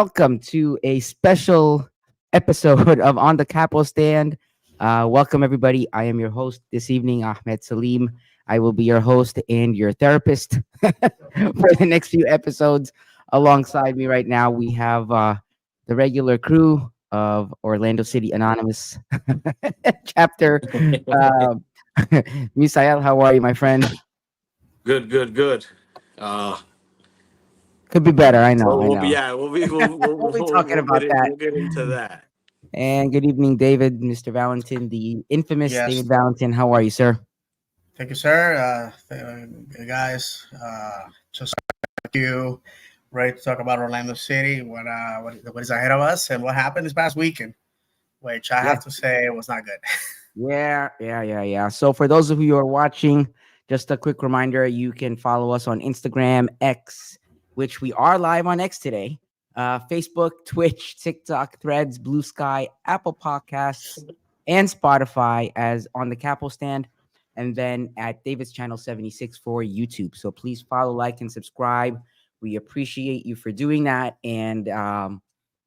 welcome to a special episode of On the Capo Stand. Welcome, everybody. I am your host this evening, Ahmed Salim. I will be your host and your therapist for the next few episodes. Alongside me right now, we have the regular crew of Orlando City Anonymous chapter. Um Misael, how are you, my friend? Good. Uh, Could be better. I know. we'll, I we'll be know. yeah, we'll be we'll we'll, We'll be we'll, talking we'll get about it. that. We'll get into that. And good evening, David, Mr. Valentin, the infamous David Yes, Valentin. How are you, sir? thank you, sir. Guys, just like you, ready to talk about Orlando City, what is ahead of us, and what happened this past weekend, which I Yeah. have to say was not good. Yeah. So for those of you who are watching, just a quick reminder, you can follow us on Instagram, X, which we are live on X today, Facebook, Twitch, TikTok, Threads, Blue Sky, Apple Podcasts, and Spotify as On the Capo Stand, and then at David's channel 76 for YouTube. So please follow, like, and subscribe. We appreciate you for doing that. And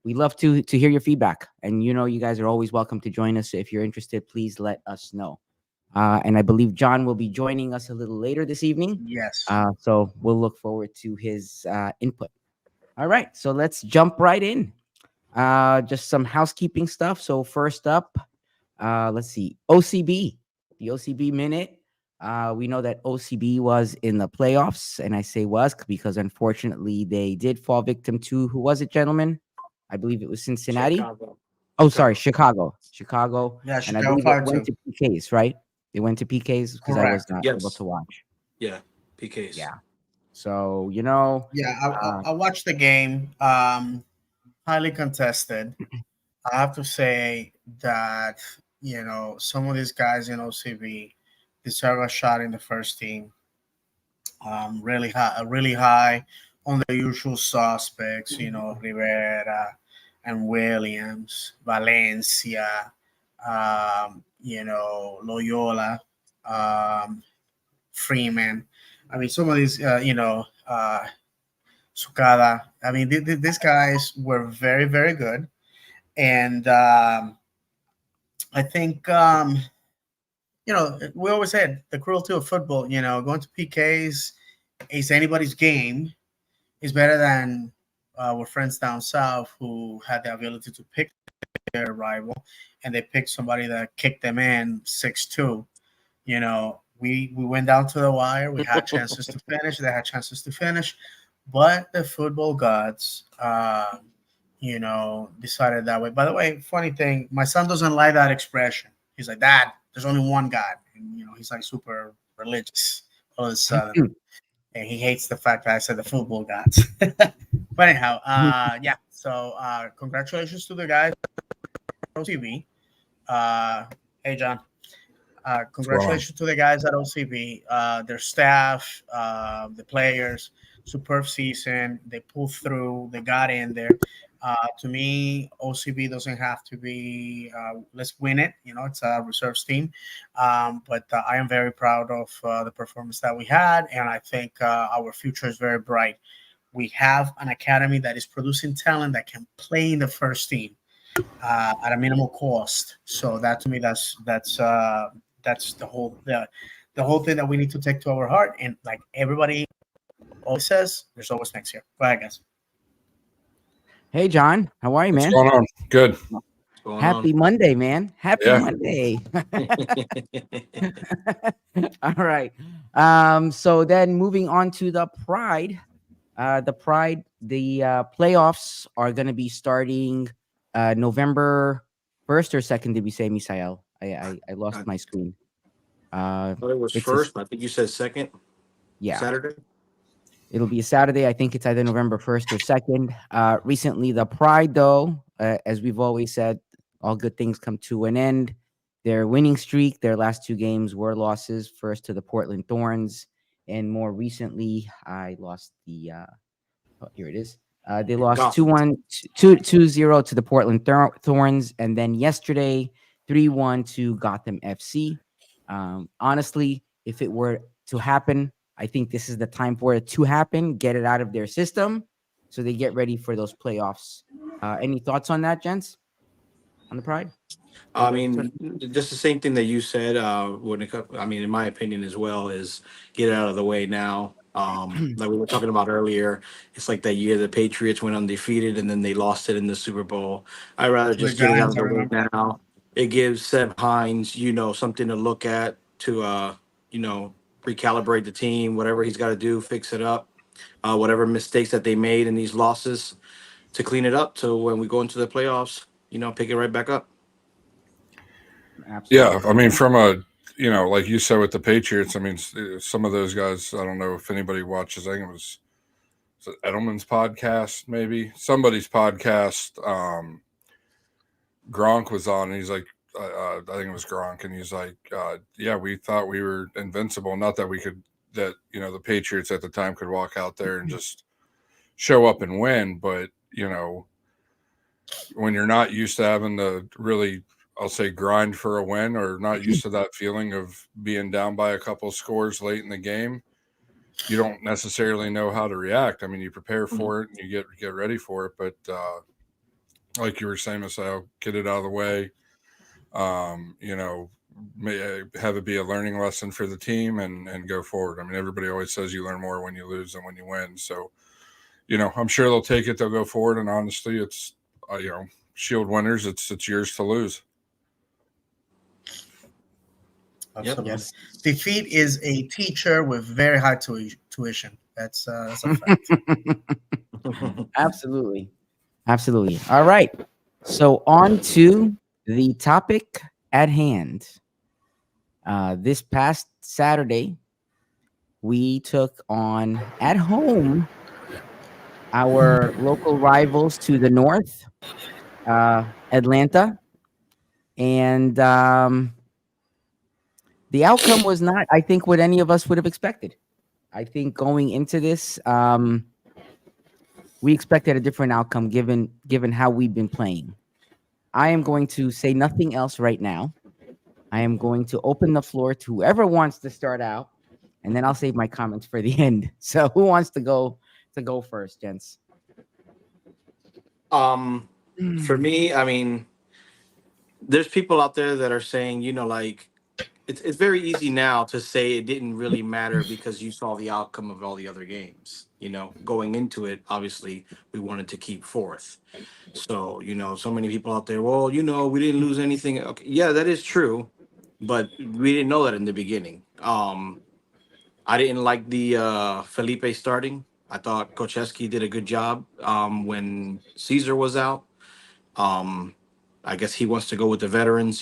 we love to hear your feedback, and you guys are always welcome to join us. If you're interested, please let us know. And I believe John will be joining us a little later this evening, Yes. so we'll look forward to his input. All right, so let's jump right in. Just some housekeeping stuff. So first up, let's see, OCB, the OCB minute. We know that OCB was in the playoffs, and I say was because unfortunately they did fall victim to, who was it, gentlemen? I believe it was Cincinnati. Chicago. Oh, sorry, Chicago, Yeah, and I Chicago believe it 5-2. went to PKs, right? It went to PKs because I was Correct. not able Yes. to watch. Yeah. PKs. Yeah, so Yeah, uh, I watched the game. Highly contested. I have to say that some of these guys in OCB deserve a shot in the first team. Really high on the usual suspects, Rivera and Williams, Valencia, Loyola, um, Freeman. I mean, some of these, Sukada. I mean, these guys were very, very good. And I think, we always said the cruelty of football, going to PKs is anybody's game is better than our friends down south who had the ability to pick their rival, and they picked somebody that kicked them in 6-2. We went down to the wire. We had chances to finish. They had chances to finish, but the football gods, decided that way. By the way, funny thing, my son doesn't like that expression. He's like, Dad, there's only one God, and he's like super religious all of a sudden, and he hates the fact that I said the football gods. But anyhow, yeah. So congratulations to the guys at OCB. Hey, John. What's going on? Congratulations to the guys at OCB, their staff, the players. Superb season. They pulled through. They got in there. To me, OCB doesn't have to be let's win it. It's a reserves team, but I am very proud of the performance that we had, and I think our future is very bright. We have an academy that is producing talent that can play in the first team at a minimal cost. So that to me, that's the whole thing that we need to take to our heart. And like everybody always says, there's always next year. Go ahead, guys. hey, John, how are you, What's man? going on? Good. What's going Happy Monday, man. Happy Yeah. Monday. on? All right. So then moving on to the Pride. The playoffs are going to be starting November 1st or 2nd, did we say, Misael? I lost my screen. I thought it was It's a, first, but I think you said second. yeah, Saturday. it'll be a Saturday. I think it's either November 1st or 2nd. Recently, the Pride, though, as we've always said, all good things come to an end. Their winning streak, their last two games were losses. First to the Portland Thorns, and more recently, I lost the. Here it is. They lost Gotham. 2-1, 2-0 to the Portland Thorns, and then yesterday 3-1 to Gotham FC. Honestly, if it were to happen, I think this is the time for it to happen. Get it out of their system. so they get ready for those playoffs. Any thoughts on that, gents? On the Pride? I mean, just the same thing that you said. I mean, in my opinion as well, is get it out of the way now. Like we were talking about earlier, it's like that year the Patriots went undefeated and then they lost it in the Super Bowl. I'd rather To the just get it out Giants, of I the way remember. now. It gives Seb Hines, something to look at to, recalibrate the team, whatever he's got to do, fix it up, whatever mistakes that they made in these losses to clean it up. So when we go into the playoffs, pick it right back up. Absolutely. Yeah, I mean, from a like you said with the Patriots, I mean, some of those guys. I don't know if anybody watches. I think it was Edelman's podcast, maybe somebody's podcast. Gronk was on, and he's like, I think it was Gronk, and he's like, yeah, we thought we were invincible. Not that we could, that the Patriots at the time could walk out there and just show up and win, but when you're not used to having to really, I'll say, grind for a win, or not used to that feeling of being down by a couple scores late in the game, you don't necessarily know how to react. I mean, you prepare for it and you get ready for it, but like you were saying, Masao, get it out of the way. Have it be a learning lesson for the team and go forward. I mean, everybody always says you learn more when you lose than when you win. So, I'm sure they'll take it. They'll go forward. And honestly, it's, Shield winners, it's yours to lose. Absolutely. Yes. Defeat is a teacher with very high tuition. That's a fact. Absolutely. Absolutely. All right. So on to the topic at hand. This past Saturday, we took on at home our local rivals to the north, Atlanta, and the outcome was not, I think, what any of us would have expected. I think going into this, we expected a different outcome given how we've been playing. I am going to say nothing else right now. I am going to open the floor to whoever wants to start out, and then I'll save my comments for the end. So who wants to go first, gents? For me, I mean, there's people out there that are saying, like it's very easy now to say it didn't really matter because you saw the outcome of all the other games. Going into it, obviously we wanted to keep fourth. So, so many people out there, well, we didn't lose anything. Okay, yeah, that is true, but we didn't know that in the beginning. I didn't like the Felipe starting. I thought Kocheski did a good job when Caesar was out. Um, I guess he wants to go with the veterans,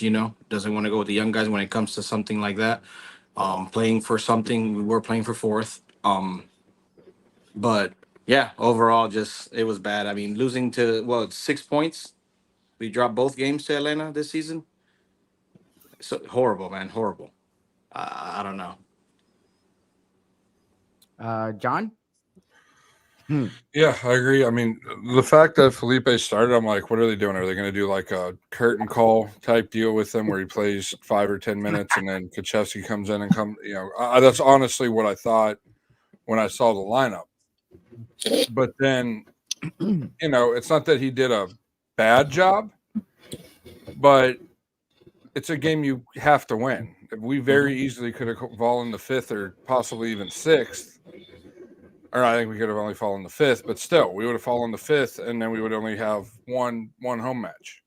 doesn't want to go with the young guys when it comes to something like that. Playing for something, we were playing for fourth. But yeah, overall, just it was bad. I mean, losing to, well, it's 6 points. We dropped both games to Atlanta this season. So horrible, man, horrible. I don't know. John? Yeah, I agree. I mean, the fact that Felipe started, I'm like, what are they doing? Are they going to do like a curtain call type deal with him where he plays 5 or 10 minutes and then Kaczewski comes in and that's honestly what I thought when I saw the lineup. But then, it's not that he did a bad job, but it's a game you have to win. We very easily could have fallen the fifth or possibly even sixth. Or I think we could have only fallen the fifth, but still, we would have fallen the fifth, and then we would only have one home match.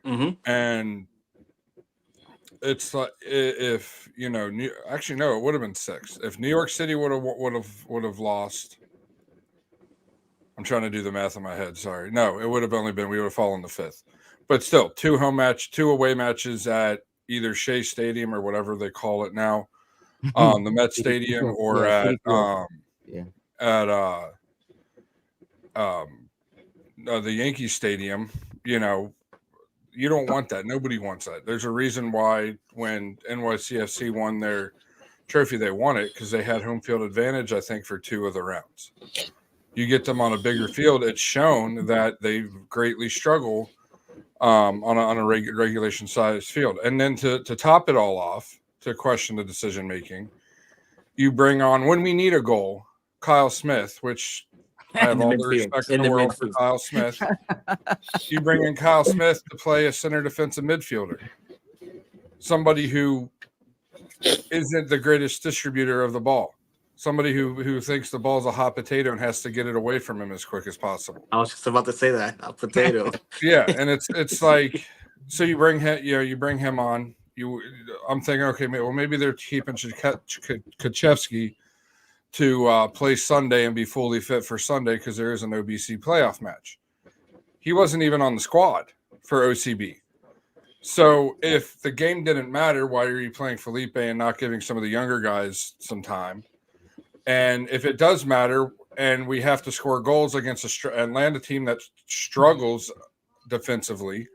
And it's like if actually no, it would have been six. If New York City would have lost. I'm trying to do the math in my head. Sorry, no, it would have only been we would have fallen the fifth, but still 2 away matches at either Shea Stadium or whatever they call it now, the Met Stadium, or at the Yankee Stadium. You don't want that. Nobody wants that. There's a reason why when NYCFC won their trophy, they won it because they had home field advantage, I think, for 2 of the rounds. You get them on a bigger field, it's shown that they greatly struggle on a regulation size field. And then to top it all off, to question the decision making, you bring on, when we need a goal, Kyle Smith, which I have In the all the midfield. respect In in the the world for midfield. Kyle Smith. You bring in Kyle Smith to play a center defensive midfielder, somebody who isn't the greatest distributor of the ball, somebody who thinks the ball's a hot potato and has to get it away from him as quick as possible. I was just about to say that. A potato. Yeah, and it's like, so you bring him, you bring him on. I'm thinking, okay, maybe they're keeping Kaczewski to play Sunday and be fully fit for Sunday because there is an OBC playoff match. He wasn't even on the squad for OCB. So if the game didn't matter, why are you playing Felipe and not giving some of the younger guys some time? And if it does matter and we have to score goals against an Atlanta team that struggles defensively,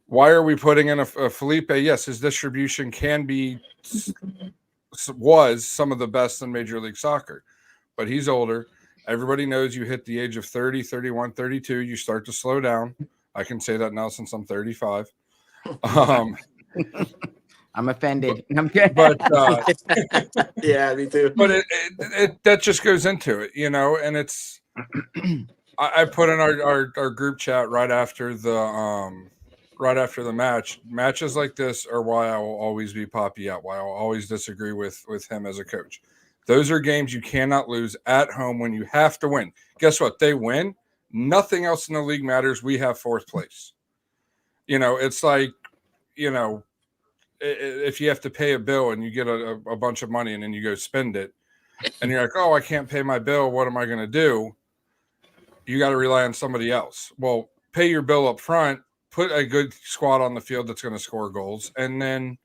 why are we putting in a Felipe? Yes, his distribution was some of the best in Major League Soccer, but he's older. Everybody knows you hit the age of 30, 31, 32, you start to slow down. I can say that now since I'm 35. I'm offended. But Yeah, me too. but it that just goes into it, and it's I put in our group chat right after the match. Matches like this are why I will always be Poppy out, why I'll always disagree with him as a coach. Those are games you cannot lose at home when you have to win. Guess what? They win. Nothing else in the league matters. We have fourth place. It's like, if you have to pay a bill and you get a bunch of money and then you go spend it and you're like, oh, I can't pay my bill. What am I going to do? You got to rely on somebody else. Well, pay your bill up front, put a good squad on the field that's going to score goals, and then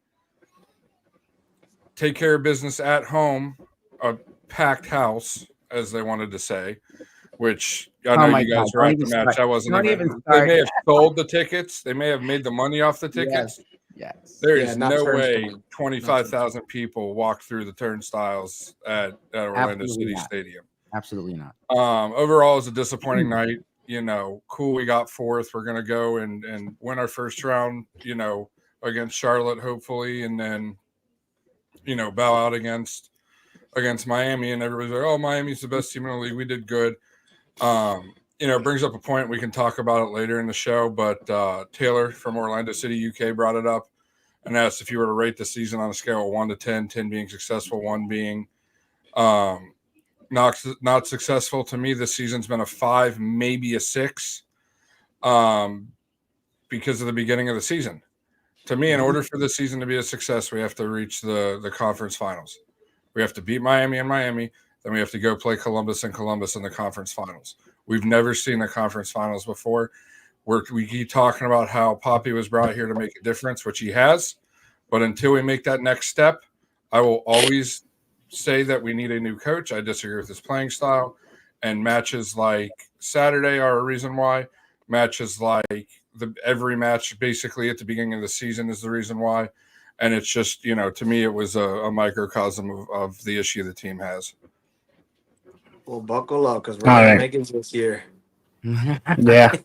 take care of business at home, a packed house, as they wanted to say, which I know you guys were at the match. I wasn't even. They may have sold the tickets. They may have made the money off the tickets. Yes. There is no way 25,000 people walked through the turnstiles at Orlando City Stadium. Absolutely not. Overall, it was a disappointing night. Cool, we got fourth. We're going to go and win our first round, against Charlotte, hopefully, and then, bow out against Miami. And everybody's like, oh, Miami's the best team in the league. We did good. It brings up a point. We can talk about it later in the show, but Taylor from Orlando City, UK brought it up and asked if you were to rate the season on a scale of 1 to 10, 10 being successful, 1 being not successful. To me, this season's been a 5, maybe a 6, because of the beginning of the season. To me, in order for this season to be a success, we have to reach the conference finals. We have to beat Miami in Miami. Then we have to go play Columbus in the conference finals. We've never seen the conference finals before. We keep talking about how Poppy was brought here to make a difference, which he has. But until we make that next step, I will always say that we need a new coach. I disagree with his playing style. And matches like Saturday are a reason why. Matches like every match basically at the beginning of the season is the reason why. And it's just, to me, it was a microcosm of the issue the team has. Well, buckle up because we're going to make it this year. Yeah. All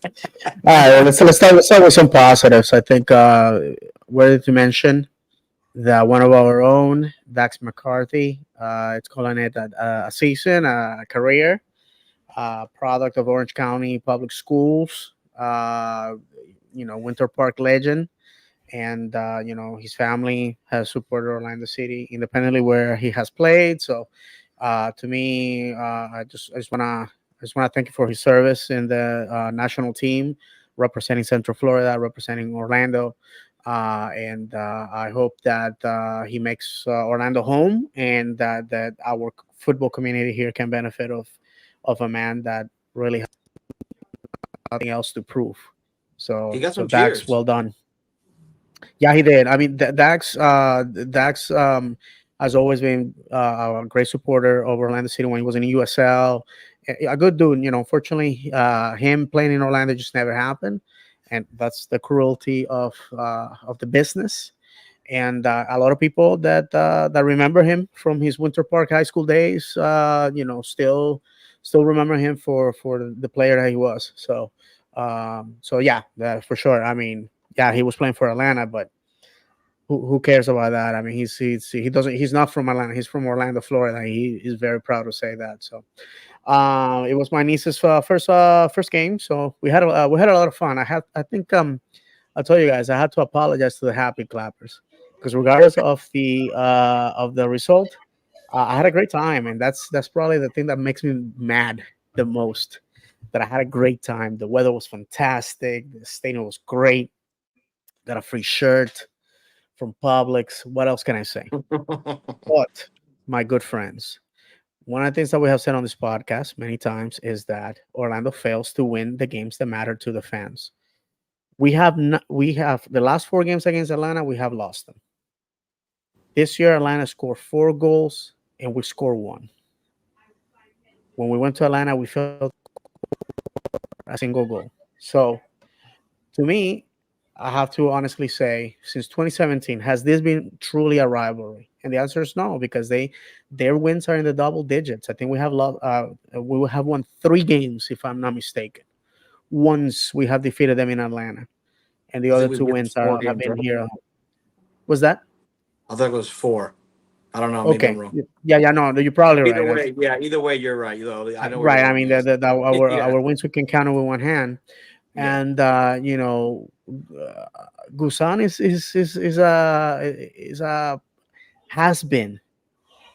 right. Well, let's start with some positives. I think worthy to mention that one of our own, Dax McCarthy, it's calling it a season, a career, product of Orange County Public Schools, Winter Park legend. And, his family has supported Orlando City independently where he has played. So, to me, I just want to thank you for his service in the national team, representing Central Florida, representing Orlando. And I hope that he makes Orlando home, and that our football community here can benefit of a man that really has nothing else to prove. So, he got some Dax, cheers. well done. Yeah, he did. I mean, Dax has always been a great supporter of Orlando City when he was in USL. A good dude. Unfortunately, him playing in Orlando just never happened, and that's the cruelty of the business. And a lot of people that remember him from his Winter Park High School days, still remember him for the player that he was. So yeah, for sure. I mean, yeah, he was playing for Atlanta, but who cares about that? I mean, he's not from Atlanta. He's from Orlando, Florida. He's very proud to say that. So, It was my niece's first game, so we had a lot of fun. I think I'll tell you guys, I had to apologize to the happy clappers because regardless of the result, I had a great time, and that's probably the thing that makes me mad the most. That I had a great time. The weather was fantastic. The stadium was great. Got a free shirt from Publix. What else can I say? But my good friends, one of the things that we have said on this podcast many times is that Orlando fails to win the games that matter to the fans. We have the last four games against Atlanta, we have lost them. This year, Atlanta scored 4 goals and we scored one. When we went to Atlanta, we felt a single goal. So to me, I have to honestly say, since 2017, has this been truly a rivalry? And the answer is no, because their wins are in the double digits. I think we will have won 3 games, if I'm not mistaken. Once we have defeated them in Atlanta, and the I other think two we've wins missed four have games, been right? here. Was that I thought it was four. I don't know. Maybe I'm okay? wrong. Yeah, yeah, no, you're probably right. Either way, yeah. Either way, you're right. Though I know where Right. you're I going mean, next. Yeah, our wins we can count with one hand, yeah. and Gusan is a has been,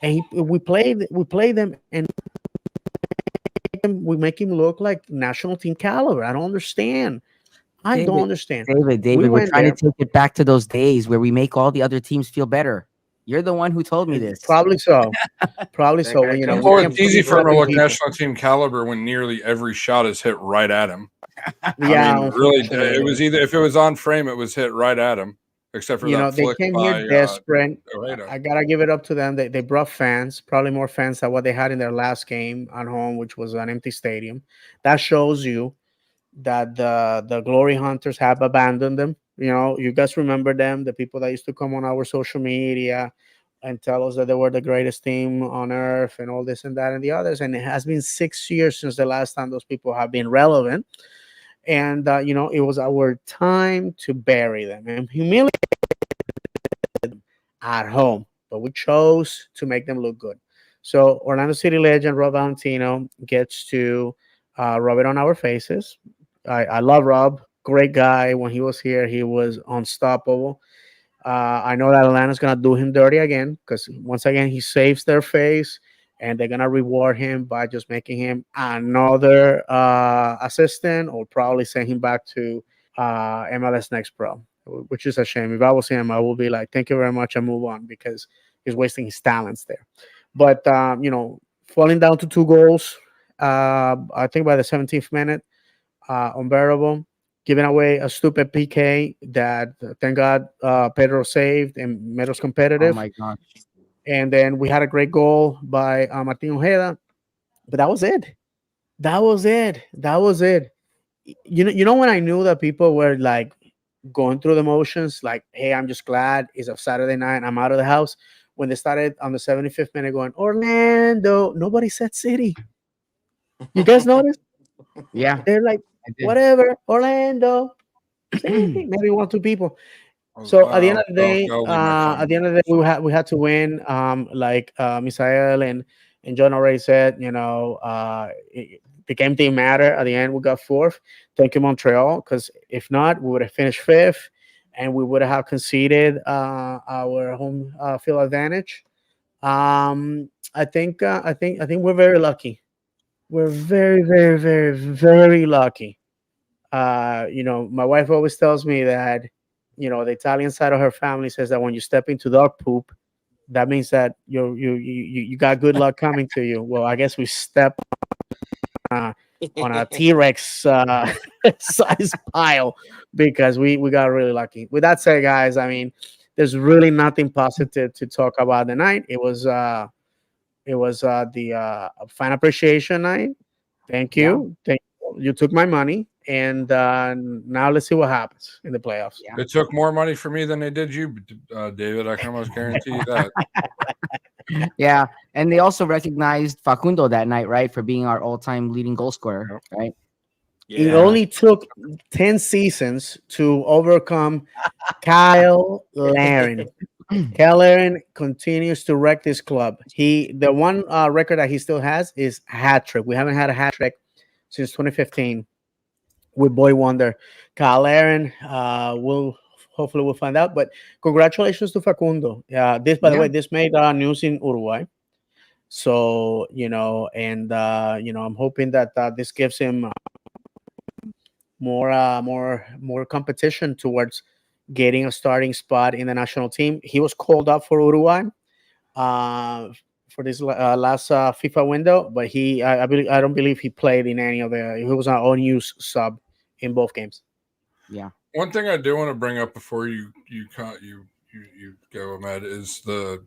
and we play them, and we make him look like national team caliber. I don't understand. I don't David, understand. We David, we're went trying to there. take it back to those days where we make all the other teams feel better. You're the one who told me this. Probably so. Probably That so. guy You know, comes we Well, here can't it's and keep easy for him to flipping look people. national team caliber when nearly every shot is hit right at him. I Yeah, mean, really, it unfortunately. was either if it was on frame, it was hit right at him, except for that They flick came here by desperate. Ojeda. I gotta give it up to them. They brought fans, probably more fans than what they had in their last game at home, which was an empty stadium. That shows you that the glory hunters have abandoned them. You guys remember them, the people that used to come on our social media and tell us that they were the greatest team on earth and all this and that and the others. And it has been 6 years since the last time those people have been relevant. And it was our time to bury them and humiliate at home, but we chose to make them look good. So Orlando City legend Rob Valentino gets to rub it on our faces. I love Rob, great guy. When he was here, he was unstoppable. I know that Atlanta's gonna do him dirty again because once again he saves their face, and they're gonna reward him by just making him another assistant, or probably send him back to MLS Next Pro, which is a shame. If I was him, I would be like, "Thank you very much," and move on because he's wasting his talents there. But falling down to 2 goals, I think by the 17th minute, unbearable. Giving away a stupid PK that, thank God, Pedro saved and made us Oh competitive. my gosh. And then we had a great goal by Martin Ojeda, but that was it. That was it. That was it. You know when I knew that people were like going through the motions, like, hey, I'm just glad it's a Saturday night, I'm out of the house. When they started on the 75th minute going Orlando, nobody said City. You guys notice? Yeah, They're like, I did. whatever, Orlando, City. Maybe one, two people. So at the end of the day, That'll be my comment. we had to win. Like Misael and John already said, the game didn't matter. At the end, we got fourth. Thank you, Montreal, because if not, we would have finished fifth, and we would have conceded our home field advantage. I think we're very lucky. We're very, very, very, very lucky. My wife always tells me that, the Italian side of her family says that when you step into dog poop, that means that you got good luck coming to you. Well, I guess we stepped on a T-Rex size pile because we got really lucky. With that said, guys, I mean, there's really nothing positive to talk about the night. It was the fan appreciation night. Thank Yeah, you. Thank you. You took my money, and now let's see what happens in the playoffs. yeah, It took more money for me than they did you, David. I can almost guarantee you that. yeah. And they also recognized Facundo that night, right, for being our all-time leading goal scorer, Yep. right? It Yeah. only took 10 seasons to overcome Kyle Larin. Cal Aaron continues to wreck this club. The one record that he still has is hat trick. We haven't had a hat trick since 2015 with Boy Wonder. Cal Aaron will hopefully we'll find out. But congratulations to Facundo. This, by the Yeah. way, this made news in Uruguay. So and I'm hoping that this gives him more competition towards getting a starting spot in the national team. He was called up for Uruguay uh, for this last FIFA window, but I don't believe he played in any of the. He was an unused sub in both games. Yeah. One thing I do want to bring up before you go, Ahmed, is the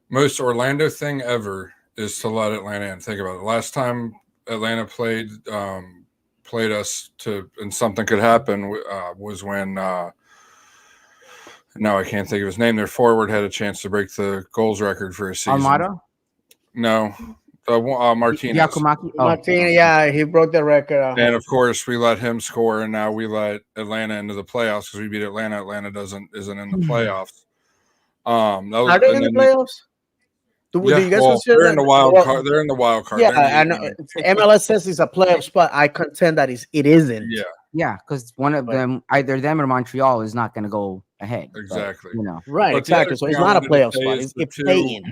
most Orlando thing ever is to let Atlanta in. Think about it. Last time Atlanta played us and something could happen was when now I can't think of his name. Their forward had a chance to break the goals record for a season. Almada? No, Martinez. Giacomacchi? Oh. Martin, yeah, he broke the record. And of course, we let him score, and now we let Atlanta into the playoffs because we beat Atlanta. Atlanta isn't in the playoffs. Are they in the playoffs? Do you guys consider they're in the wild card? They're in the wild card. Yeah, I know. MLS says it's a playoff spot. I contend that it isn't. Yeah, Yeah, because one of them, either them or Montreal, is not going to go ahead. exactly. But, Right, But exactly. So it's not a playoff spot. It's playing.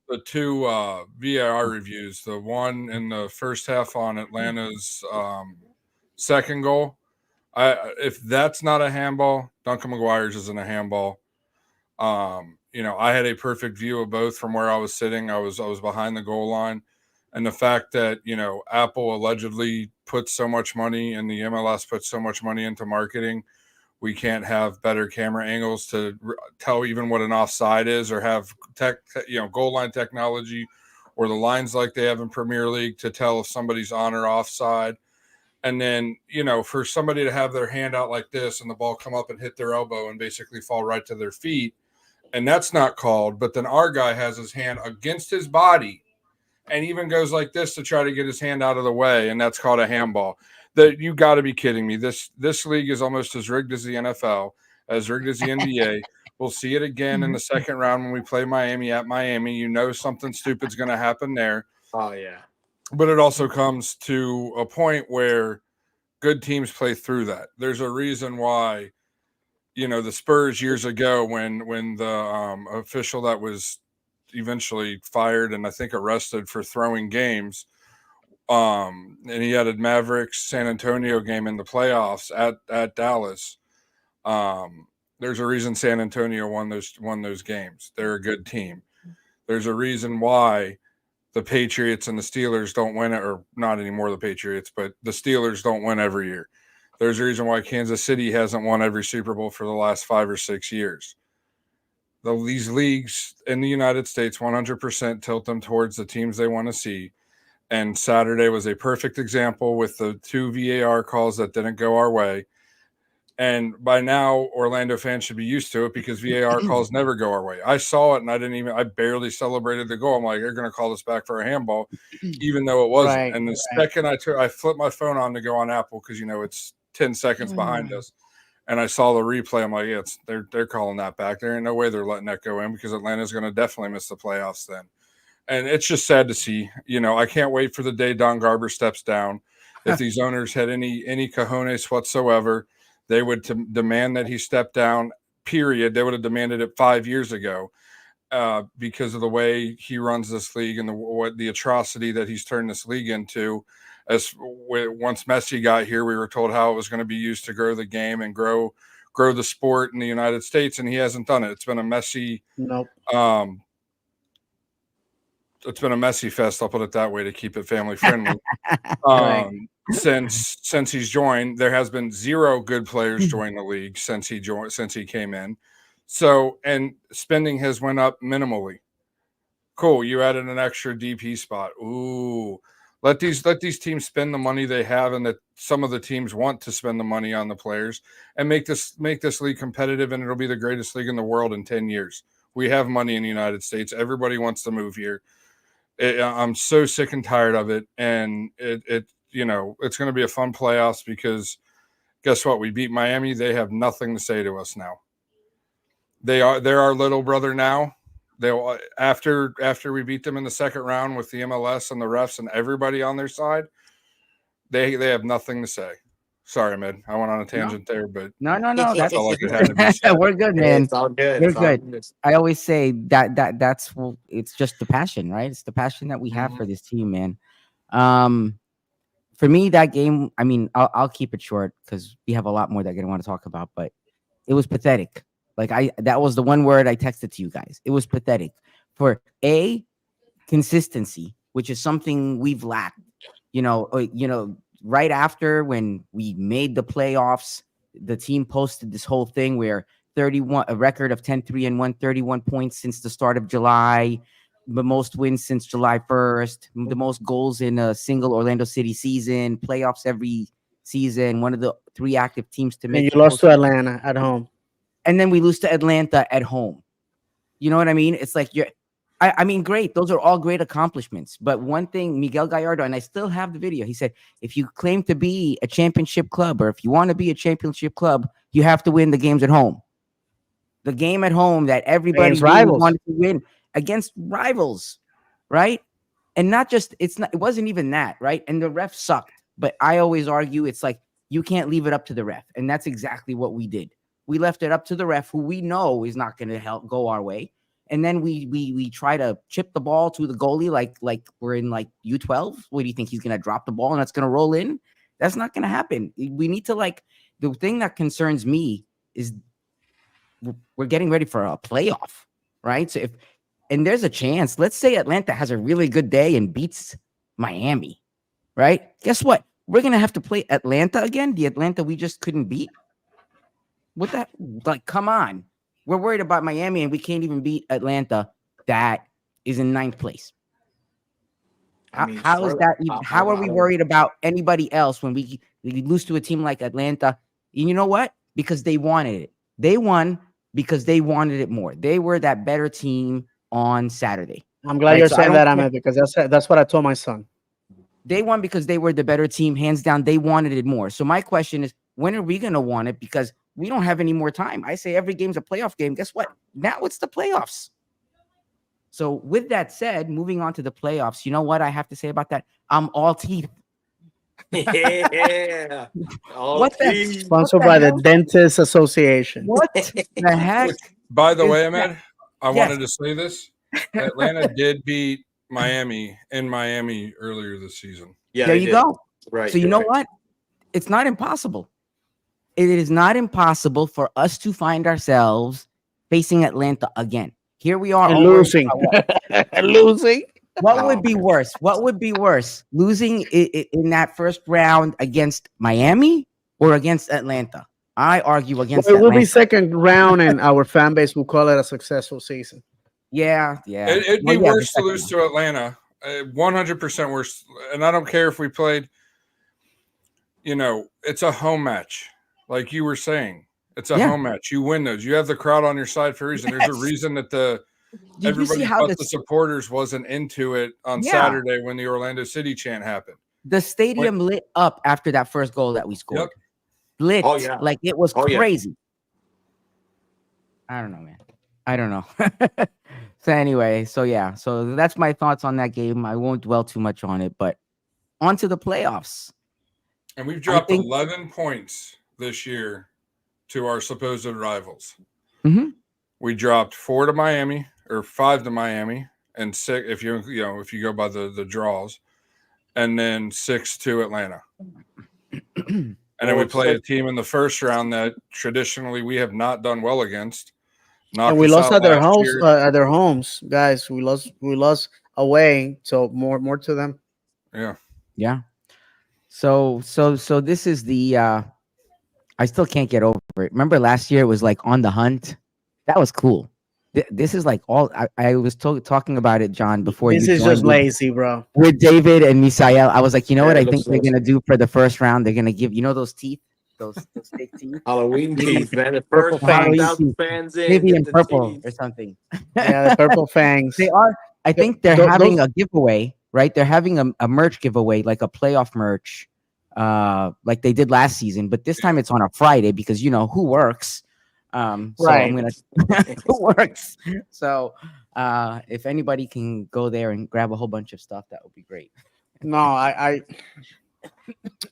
The two VAR reviews, the one in the first half on Atlanta's second goal. If that's not a handball, Duncan McGuire's isn't a handball. I had a perfect view of both from where I was sitting. I was behind the goal line, and the fact that Apple allegedly puts so much money and the MLS puts so much money into marketing, we can't have better camera angles to tell even what an offside is, or have goal line technology, or the lines like they have in Premier League to tell if somebody's on or offside. And then, for somebody to have their hand out like this and the ball come up and hit their elbow and basically fall right to their feet, and that's not called. But then our guy has his hand against his body and even goes like this to try to get his hand out of the way, and that's called a handball. You got to be kidding me. This league is almost as rigged as the NFL, as rigged as the NBA. We'll see it again in the second round when we play Miami at Miami. Something stupid's going to happen there. Oh, yeah. But it also comes to a point where good teams play through that. There's a reason why, the Spurs years ago, when the official that was eventually fired and I think arrested for throwing games, and he had a Mavericks San Antonio game in the playoffs at Dallas. There's a reason San Antonio won those games. They're a good team. There's a reason why the Patriots and the Steelers don't win it, or not anymore the Patriots, but the Steelers don't win every year. There's a reason why Kansas City hasn't won every Super Bowl for the last 5 or 6 years. These leagues in the United States 100% tilt them towards the teams they want to see. And Saturday was a perfect example with the 2 VAR calls that didn't go our way. And by now, Orlando fans should be used to it because VAR calls never go our way. I saw it and I barely celebrated the goal. I'm like, they're going to call this back for a handball, even though it wasn't. Right, and the second I flipped my phone on to go on Apple because, it's 10 seconds behind us. And I saw the replay. I'm like, yeah, they're calling that back. There ain't no way they're letting that go in because Atlanta's going to definitely miss the playoffs then. And it's just sad to see. I can't wait for the day Don Garber steps down. If these owners had any cojones whatsoever, they would demand that he step down, period. They would have demanded it 5 years ago because of the way he runs this league and the atrocity that he's turned this league into. Once Messi got here, we were told how it was going to be used to grow the game and grow the sport in the United States, and he hasn't done it. It's been a messy. Nope. It's been a messy fest. I'll put it that way to keep it family friendly. Right. Since he's joined, there has been 0 good players join the league since he came in. So, and spending has went up minimally. Cool. You added an extra DP spot. Ooh, let these teams spend the money they have, and that some of the teams want to spend the money on the players and make this league competitive, and it'll be the greatest league in the world in 10 years. We have money in the United States. Everybody wants to move here. I'm so sick and tired of it, and it's going to be a fun playoffs because guess what? We beat Miami. They have nothing to say to us now. they're our little brother now. They'll after we beat them in the second round with the MLS and the refs and everybody on their side, they have nothing to say. Sorry, man. I went on a tangent there, but No. I felt like it had to be said. We're good, Hey, man. it's all good. We're It's all good. I always say that's it's just the passion, right? It's the passion that we have for this team, man. For me, that game, I mean, I'll keep it short because we have a lot more that I want to talk about, but it was pathetic. Like that was the one word I texted to you guys. It was pathetic for consistency, which is something we've lacked. Right after when we made the playoffs, the team posted this whole thing where a record of 10-3-1, 31 points since the start of July, the most wins since July 1st, the most goals in a single Orlando City season, playoffs every season, one of the 3 active teams to make. And you lost to Atlanta at home. And then we lose to Atlanta at home. You know what I mean? It's like I mean, great. Those are all great accomplishments. But one thing, Miguel Gallardo, and I still have the video, he said, if you claim to be a championship club or if you want to be a championship club, you have to win the games at home. The game at home that everybody really wanted to win against rivals, right? And not just, it wasn't even that, right? And the ref sucked. But I always argue it's like, you can't leave it up to the ref. And that's exactly what we did. We left it up to the ref, who we know is not going to help go our way. And then we try to chip the ball to the goalie like we're in like U12. What do you think? He's going to drop the ball and that's going to roll in? That's not going to happen. We need to the thing that concerns me is we're getting ready for a playoff, right? So and there's a chance, let's say Atlanta has a really good day and beats Miami, right? Guess what? We're going to have to play Atlanta again, the Atlanta we just couldn't beat. What that? Like, come on. We're worried about Miami and we can't even beat Atlanta that is in 9th place. How is that? How are we worried about anybody else when we lose to a team like Atlanta? And you know what? Because they wanted it. They won because they wanted it more. They were that better team on Saturday. I'm glad you're saying that, Ahmed, because that's what I told my son. They won because they were the better team, hands down. They wanted it more. So my question is, when are we going to want it? Because we don't have any more time. I say every game's a playoff game. Guess what? Now it's the playoffs. So with that said, moving on to the playoffs, you know what I have to say about that? I'm all teeth. Yeah. What the, sponsored by the Dentist Association. What the heck? By the way, Ahmed, I wanted to say this. Atlanta did beat Miami in Miami earlier this season. Yeah, there you go. Right. So you know what? It's not impossible. It is not impossible for us to find ourselves facing Atlanta again. Here we are and losing. Losing. What would be worse? What would be worse? Losing in that first round against Miami or against Atlanta? I argue against Atlanta. It will be second round, and our fan base will call it a successful season. Yeah. It'd be worse to lose to Atlanta. 100% worse. And I don't care if we played, it's a home match. Like you were saying, it's a home match. You win those. You have the crowd on your side for a reason. There's a reason that everybody but the supporters wasn't into it on Saturday when the Orlando City chant happened. The stadium lit up after that first goal that we scored. Yep. Lit. Oh, yeah. Like it was crazy. I don't know, man. I don't know. So anyway, so that's my thoughts on that game. I won't dwell too much on it, but on to the playoffs. And we've dropped 11 points this year to our supposed rivals. Mm-hmm. We dropped 4 to Miami or 5 to Miami, and 6 if you go by the draws, and then 6 to Atlanta. And then we play a team in the first round that traditionally we have not done well against. And we lost at their homes. At their homes, guys. We lost away. So more to them. Yeah. So this is the. I still can't get over it. Remember last year it was like On the Hunt. That was cool. This is like all I was talking about it, John. Before this is just lazy, bro. With David and Misael, I was like, what I think they're gonna do for the first round? They're gonna give those teeth. Those fake teeth. Halloween teeth, man. The first 5,000 fans in. Maybe in purple or something. Yeah, the purple fangs. They are. I think they're having a giveaway, right? They're having a merch giveaway, like a playoff merch, like they did last season. But this time it's on a Friday because who works. So I'm Right. gonna it works. So if anybody can go there and grab a whole bunch of stuff, that would be great. No, I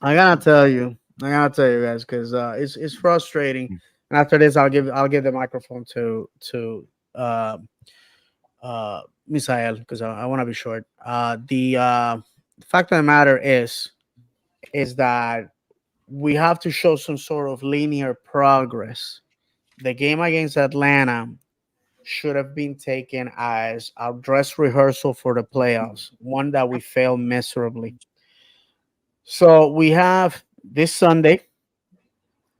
gotta tell you, guys, because it's frustrating. And after this, I'll give the microphone to uh uh Misael, because I want to be short. The fact of the matter is that we have to show some sort of linear progress. The game against Atlanta should have been taken as a dress rehearsal for the playoffs, one that we failed miserably. So we have this Sunday,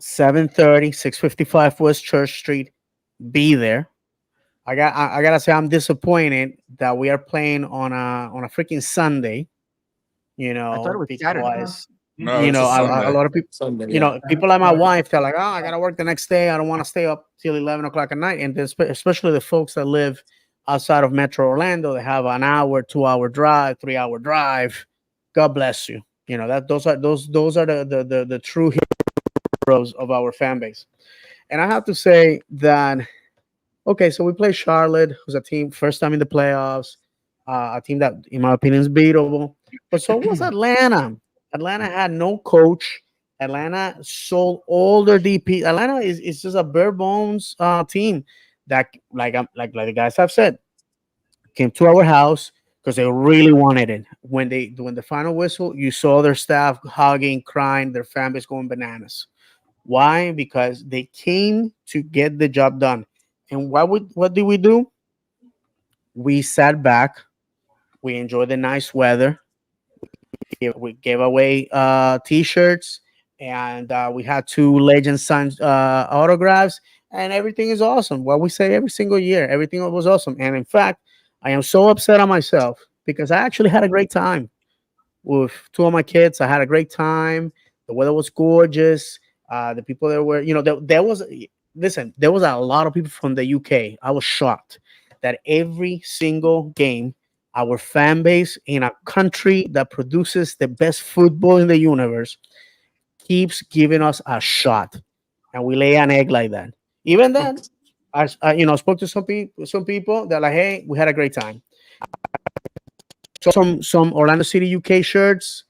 7:30, 655 West Church Street. Be there. I gotta say I'm disappointed that we are playing on a freaking Sunday, I thought it was Saturday. because No, it's a a Sunday. lot of people, Sunday, yeah. people like my wife, they're like, oh, I gotta work the next day. I don't want to stay up till 11 o'clock at night. And especially the folks that live outside of Metro Orlando, they have an hour, 2 hour drive, 3 hour drive. God bless you. That those are the true heroes of our fan base. And I have to say that, okay, so we play Charlotte, who's a team first time in the playoffs, a team that, in my opinion, is beatable. But so was Atlanta. Atlanta had no coach. Atlanta sold all their DP. Atlanta is just a bare bones team that, like the guys have said, came to our house because they really wanted it. When the final whistle, you saw their staff hugging, crying, their fan base going bananas. Why? Because they came to get the job done. And what did we do? We sat back. We enjoyed the nice weather. We gave away T-shirts, and we had two legend signed autographs, and everything is awesome. What we say every single year, everything was awesome. And in fact, I am so upset on myself because I actually had a great time with two of my kids. I had a great time. The weather was gorgeous. The people there were, there was, listen, there was a lot of people from the UK. I was shocked that every single game, our fan base in a country that produces the best football in the universe keeps giving us a shot, and we lay an egg like that. Even then, I spoke to some people. They're like, "Hey, we had a great time." Some Orlando City UK shirts,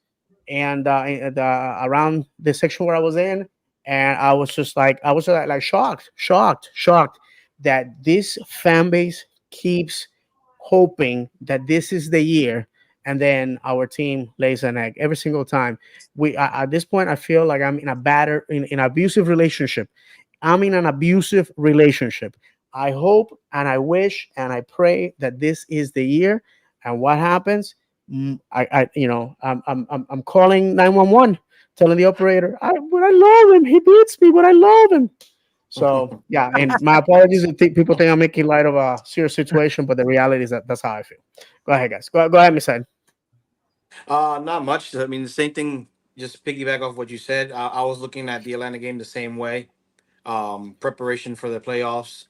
and around the section where I was in, and I was like shocked that this fan base keeps hoping that this is the year, and then our team lays an egg every single time. At this point, I feel like I'm in a in an abusive relationship. I'm in an abusive relationship. I hope and I wish and I pray that this is the year. And what happens? I'm calling 911, telling the operator, but I love him. He beats me, but I love him. So yeah, and my apologies if people think I'm making light of a serious situation, but the reality is that that's how I feel. Go ahead, guys. Go ahead, Miss Ed. Not much. I mean, the same thing. Just piggyback off what you said. I was looking at the Atlanta game the same way. Preparation for the playoffs.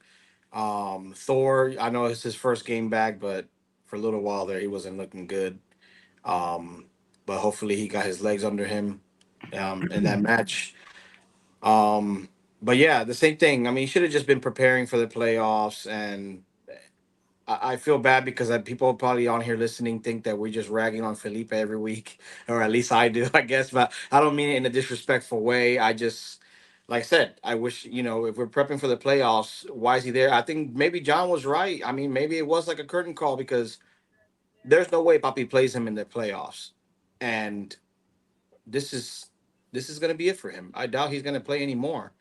Thor. I know it's his first game back, but for a little while there, he wasn't looking good. Um, but hopefully, he got his legs under him in that match. But yeah, the same thing. I mean, he should have just been preparing for the playoffs, and I feel bad because people probably on here listening think that we're just ragging on Felipe every week, or at least I do, I guess. But I don't mean it in a disrespectful way. I just, like I said, I wish, if we're prepping for the playoffs, why is he there? I think maybe John was right. I mean, maybe it was like a curtain call because there's no way Papi plays him in the playoffs, and this is this is going to be it for him. I doubt he's going to play anymore.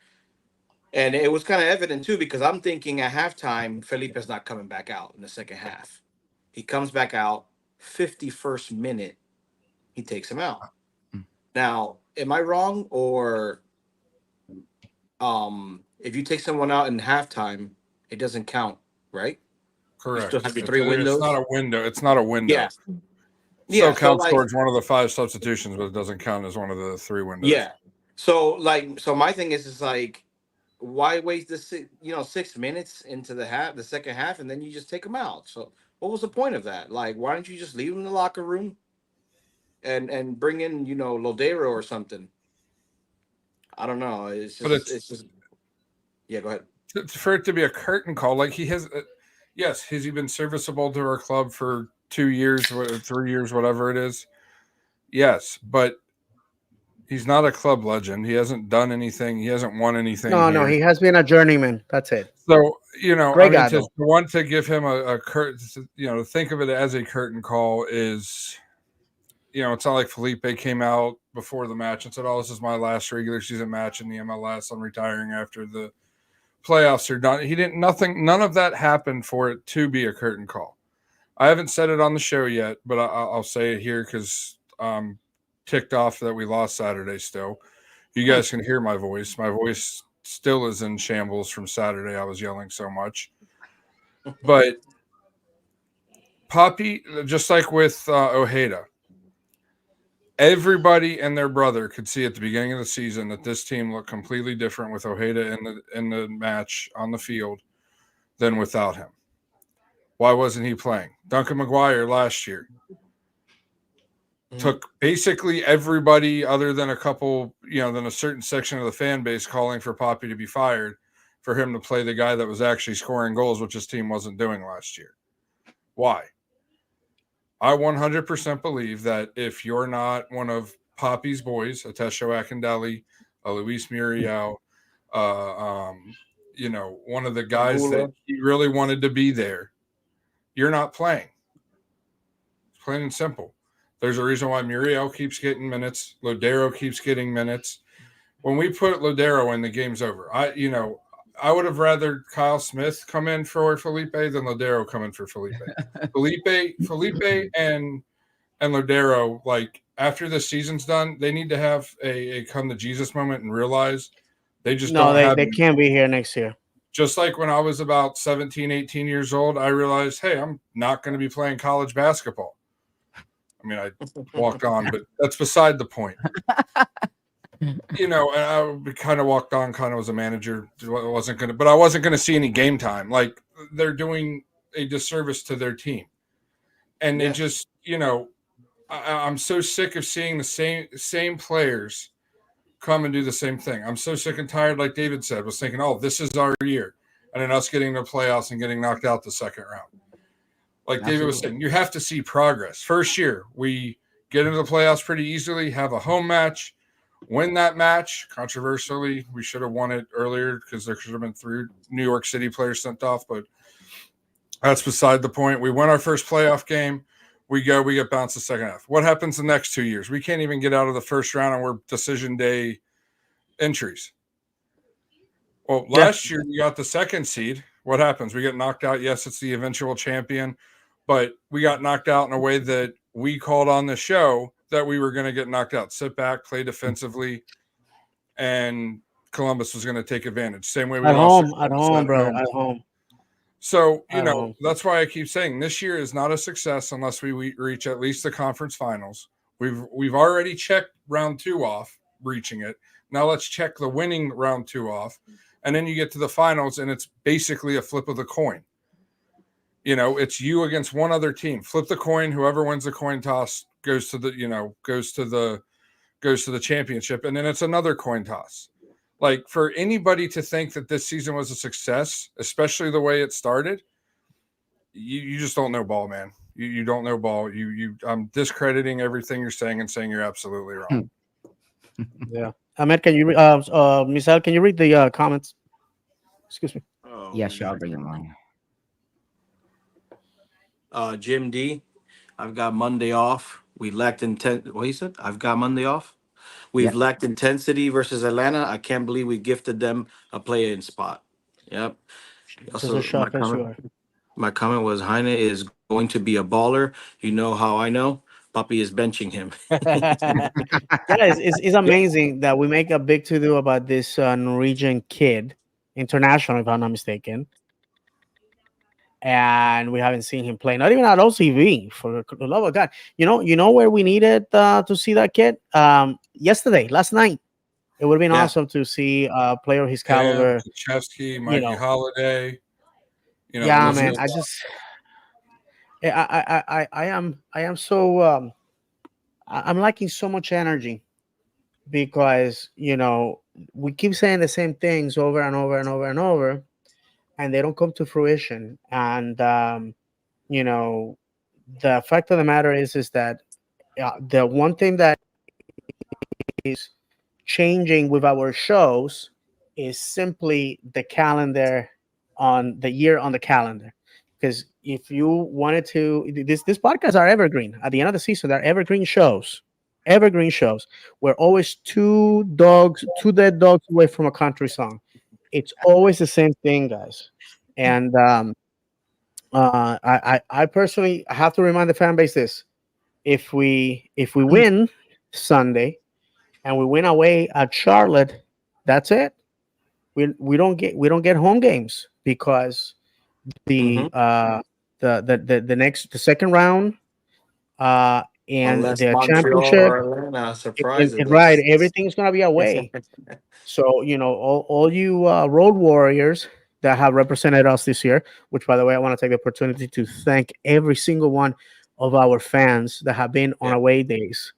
And it was kind of evident too because I'm thinking at halftime, Felipe's not coming back out in the second half. He comes back out, 51st minute, he takes him out. Now, am I wrong? Or if you take someone out in halftime, it doesn't count, right? You still Correct. have your three It's not windows. a window. It's not a window. Yeah. Still Yeah. So counts like towards one of the five substitutions, but it doesn't count as one of the three windows. yeah. So my thing is like why waste the 6 minutes into the second half, and then you just take them out? So what was the point of that? Like, why don't you just leave them in the locker room and bring in Lodero or something? I don't know. But It's just yeah. Go ahead. for it to be a curtain call, like he has, yes, has he been serviceable to our club for 2 years, 3 years, whatever it is? Yes, but he's not a club legend. He hasn't done anything. He hasn't won anything No, no, here. he has been a journeyman. That's it. So I Great mean, guy, to though. want to give him a curtain, to think of it as a curtain call is, it's not like Felipe came out before the match and said, "Oh, this is my last regular season match in the MLS. I'm retiring after the playoffs are done." He didn't. None of that happened for it to be a curtain call. I haven't said it on the show yet, but I'll say it here because I'm ticked off that we lost Saturday. Still, you guys can hear my voice. My voice still is in shambles from Saturday. I was yelling so much, but Poppy, just like with Ojeda, everybody and their brother could see at the beginning of the season that this team looked completely different with Ojeda in the match on the field than without him. Why wasn't he playing? Duncan McGuire last year took basically everybody other than a couple, than a certain section of the fan base calling for Poppy to be fired for him to play the guy that was actually scoring goals, which his team wasn't doing last year. Why? I 100% believe that if you're not one of Poppy's boys, a Tesho Akindele, a Luis Muriel, one of the guys that he really wanted to be there, you're not playing. It's plain and simple. There's a reason why Muriel keeps getting minutes. Lodero keeps getting minutes. When we put Lodero in, the game's over. I would have rather Kyle Smith come in for Felipe than Lodero come in for Felipe. Felipe and Lodero, like after the season's done, they need to have a come to Jesus moment and realize they just No, don't have they it. can't be here next year. Just like when I was about 17, 18 years old, I realized, hey, I'm not going to be playing college basketball. I mean, I walked on, but that's beside the point. And I kind of walked on, kind of as a manager. But I wasn't going to see any game time. Like they're doing a disservice to their team, and it just, I'm so sick of seeing the same players come and do the same thing. I'm so sick and tired, like David said, was thinking, oh, this is our year, and then us getting to the playoffs and getting knocked out the second round. Like David was saying, you have to see progress. First year, we get into the playoffs pretty easily, have a home match, win that match. Controversially, we should have won it earlier because there should have been 3 New York City players sent off, but that's beside the point. We win our first playoff game. We get bounced the second half. What happens the next 2 years? We can't even get out of the first round, and we're decision day entries. Well, last year we got the second seed. What happens? We get knocked out. Yes, it's the eventual champion, but we got knocked out in a way that we called on the show that we were going to get knocked out. Sit back, play defensively, and Columbus was going to take advantage. Same way we lost at home, bro, at home. So, that's why I keep saying this year is not a success unless we reach at least the conference finals. We've already checked round 2 off, reaching it. Now let's check the winning round 2 off. And then you get to the finals, and it's basically a flip of the coin. It's you against one other team. Flip the coin. Whoever wins the coin toss goes to the championship, and then it's another coin toss. Like for anybody to think that this season was a success, especially the way it started, you just don't know ball, man. You don't know ball. I'm discrediting everything you're saying and saying you're absolutely wrong. Yeah. Ahmed, can you Misael, can you read the comments? Excuse me. Yeah, sure. I'll bring them on. Jim D, I've got Monday off. We lacked intent. What he said? I've got Monday off. We've lacked intensity versus Atlanta. I can't believe we gifted them a play-in spot. Yep. Just a shock as you are. My comment was Heine is going to be a baller. You know how I know? Puppy is benching him. It's amazing that we make a big to-do about this Norwegian kid, international, if I'm not mistaken. And we haven't seen him play, not even at OCV, for the love of God. You know where we needed to see that kid? Last night. It would have been awesome to see a player of his caliber. Chesky, Mikey Holiday. Man, I am so I'm lacking so much energy because we keep saying the same things over and over and over and over, and they don't come to fruition. And you know, the fact of the matter is that the one thing that is changing with our shows is simply the calendar on the year on the calendar. Because if you wanted to, this podcasts are evergreen. At the end of the season, they're evergreen shows. Evergreen shows. We're always two dead dogs away from a country song. It's always the same thing, guys. And I personally have to remind the fan base this: if we win Sunday and we win away at Charlotte, that's it. We don't get home games because Hmm. the uh the second round uh and Unless the Montreal championship, or Atlanta surprises right, us. everything's gonna be away. So all you road warriors that have represented us this year, which by the way I want to take the opportunity to thank every single one of our fans that have been on Yeah. away days.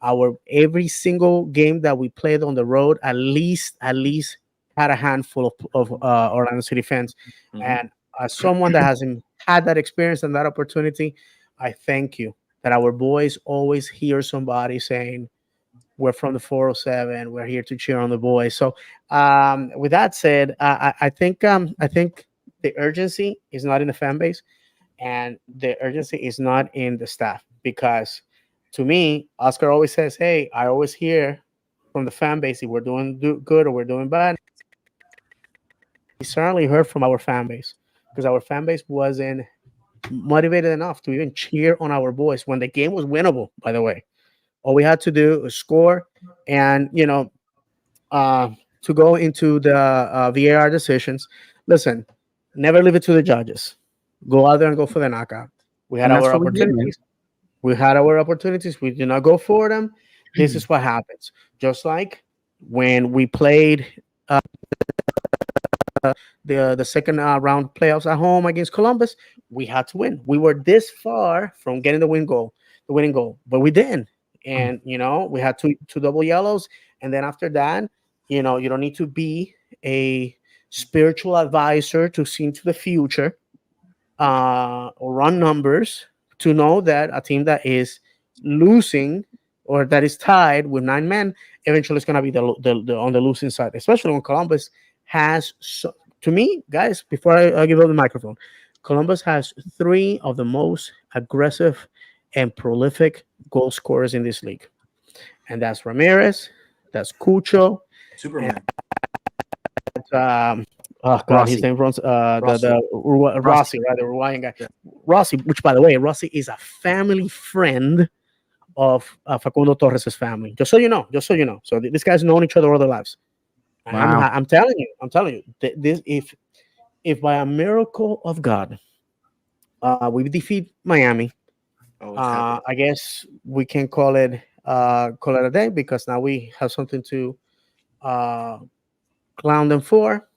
Our every single game that we played on the road, at least had a handful of Orlando City fans. Hmm. And as someone that hasn't had that experience and that opportunity, I thank you that our boys always hear somebody saying, "We're from the 407. We're here to cheer on the boys." So, with that said, I think the urgency is not in the fan base, and the urgency is not in the staff, because to me, Oscar always says, "Hey, I always hear from the fan base if we're doing good or we're doing bad." We certainly heard from our fan base because our fan base wasn't motivated enough to even cheer on our boys when the game was winnable. By the way, all we had to do was score, and uh, to go into the VAR decisions. Listen, never leave it to the judges. Go out there and go for the knockout. We had And that's our what we did, man. opportunities. We had our opportunities. We did not go for them. This is what happens. Just like when we played the second round playoffs at home against Columbus, we had to win. We were this far from getting the winning goal, but we didn't. And we had two double yellows, and then after that, you don't need to be a spiritual advisor to see into the future or run numbers to know that a team that is losing or that is tied with 9 men eventually is going to be on the losing side, especially when Columbus has, to me, guys, before I give up the microphone, Columbus has three of the most aggressive and prolific goal scorers in this league. And that's Ramirez, that's Cucho, and Superman. um, oh god, his Rossi. name runs Rossi. Rossi. Rossi, right, the Uruguayan guy. Yeah. Rossi, which by the way, Rossi is a family friend of Facundo Torres's family. Just so you know. So these guys known each other all their lives. And Wow. I'm telling you, this if by a miracle of God, we defeat Miami, Oh, it's happening. I guess we can call it a day, because now we have something to uh, clown them for.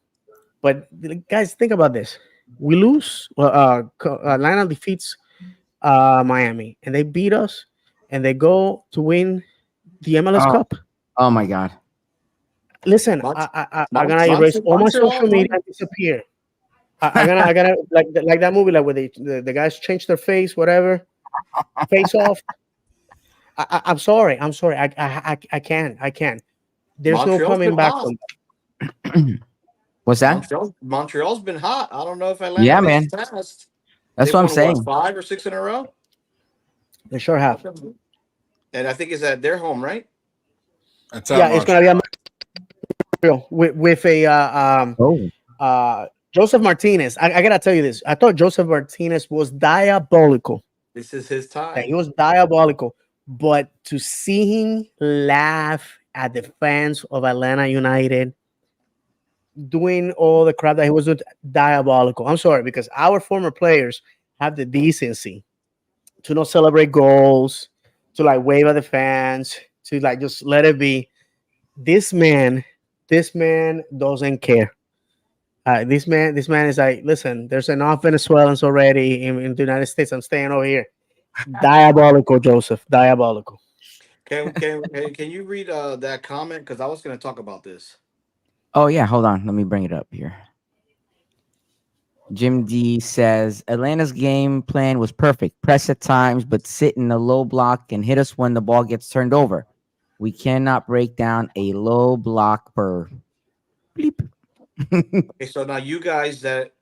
But guys, think about this: we lose. Well, Atlanta defeats Miami, and they beat us, and they go to win the MLS Oh, Cup. oh my God. Listen, Mont- I'm gonna erase all my Montreal. social media and disappear. I gotta like that movie, like where the guys change their face, whatever, face off. I'm sorry. I can't. There's no Montreal's coming been back hot. from What's that? Montreal's been hot. I don't know if Atlanta Yeah, makes man. it past. That's They've what I'm won what, saying. 5 or 6 in a row, that. They sure have. and I think it's at their home, right? It's Yeah, at it's gonna be a Montreal. Montreal with a Oh, Joseph Martinez. I gotta tell you this. I thought Joseph Martinez was diabolical. This is his That he time. was diabolical. But to see him laugh at the fans of Atlanta United doing all the crap that he was doing, diabolical. I'm sorry, because our former players have the decency to not celebrate goals, to like wave at the fans, to like just let it be. This man, this man doesn't care. This man is like, listen, there's enough Venezuelans already in the United States. I'm staying over here. Diabolical, Joseph. Diabolical. Can you read that comment? Because I was going to talk about this. oh yeah. Hold on. Let me bring it up here. Jim D says Atlanta's game plan was perfect. Press at times, but sit in the low block and hit us when the ball gets turned over. We cannot break down a low block per bleep. Okay, so now you guys that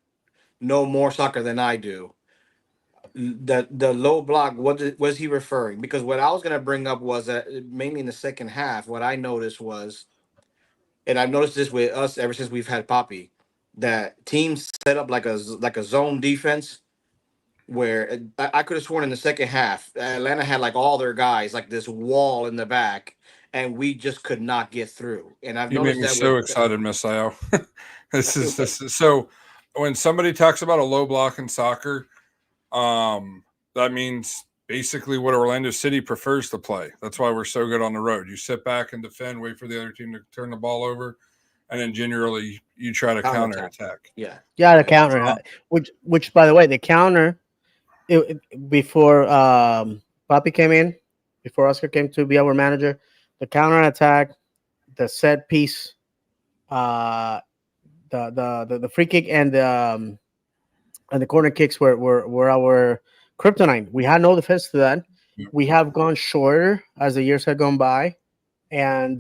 know more soccer than I do, the low block, was he referring? Because what I was gonna bring up was that mainly in the second half, what I noticed was, and I've noticed this with us ever since we've had Poppy, that teams set up like a zone defense where I could have sworn in the second half Atlanta had like all their guys like this wall in the back, and we just could not get through. And I've You make noticed me that with so excited, Miss Io. This is so. When somebody talks about a low block in soccer, that means basically what Orlando City prefers to play. That's why we're so good on the road. You sit back and defend, wait for the other team to turn the ball over, and then generally you try to counter counterattack. attack. Yeah, Yeah, the yeah. counter, which by the way, the counter before Papi came in, before Oscar came to be our manager, the counter attack, the set piece, uh, the free kick and the corner kicks were our kryptonite. We had no defense to that. We have gone shorter as the years have gone by, and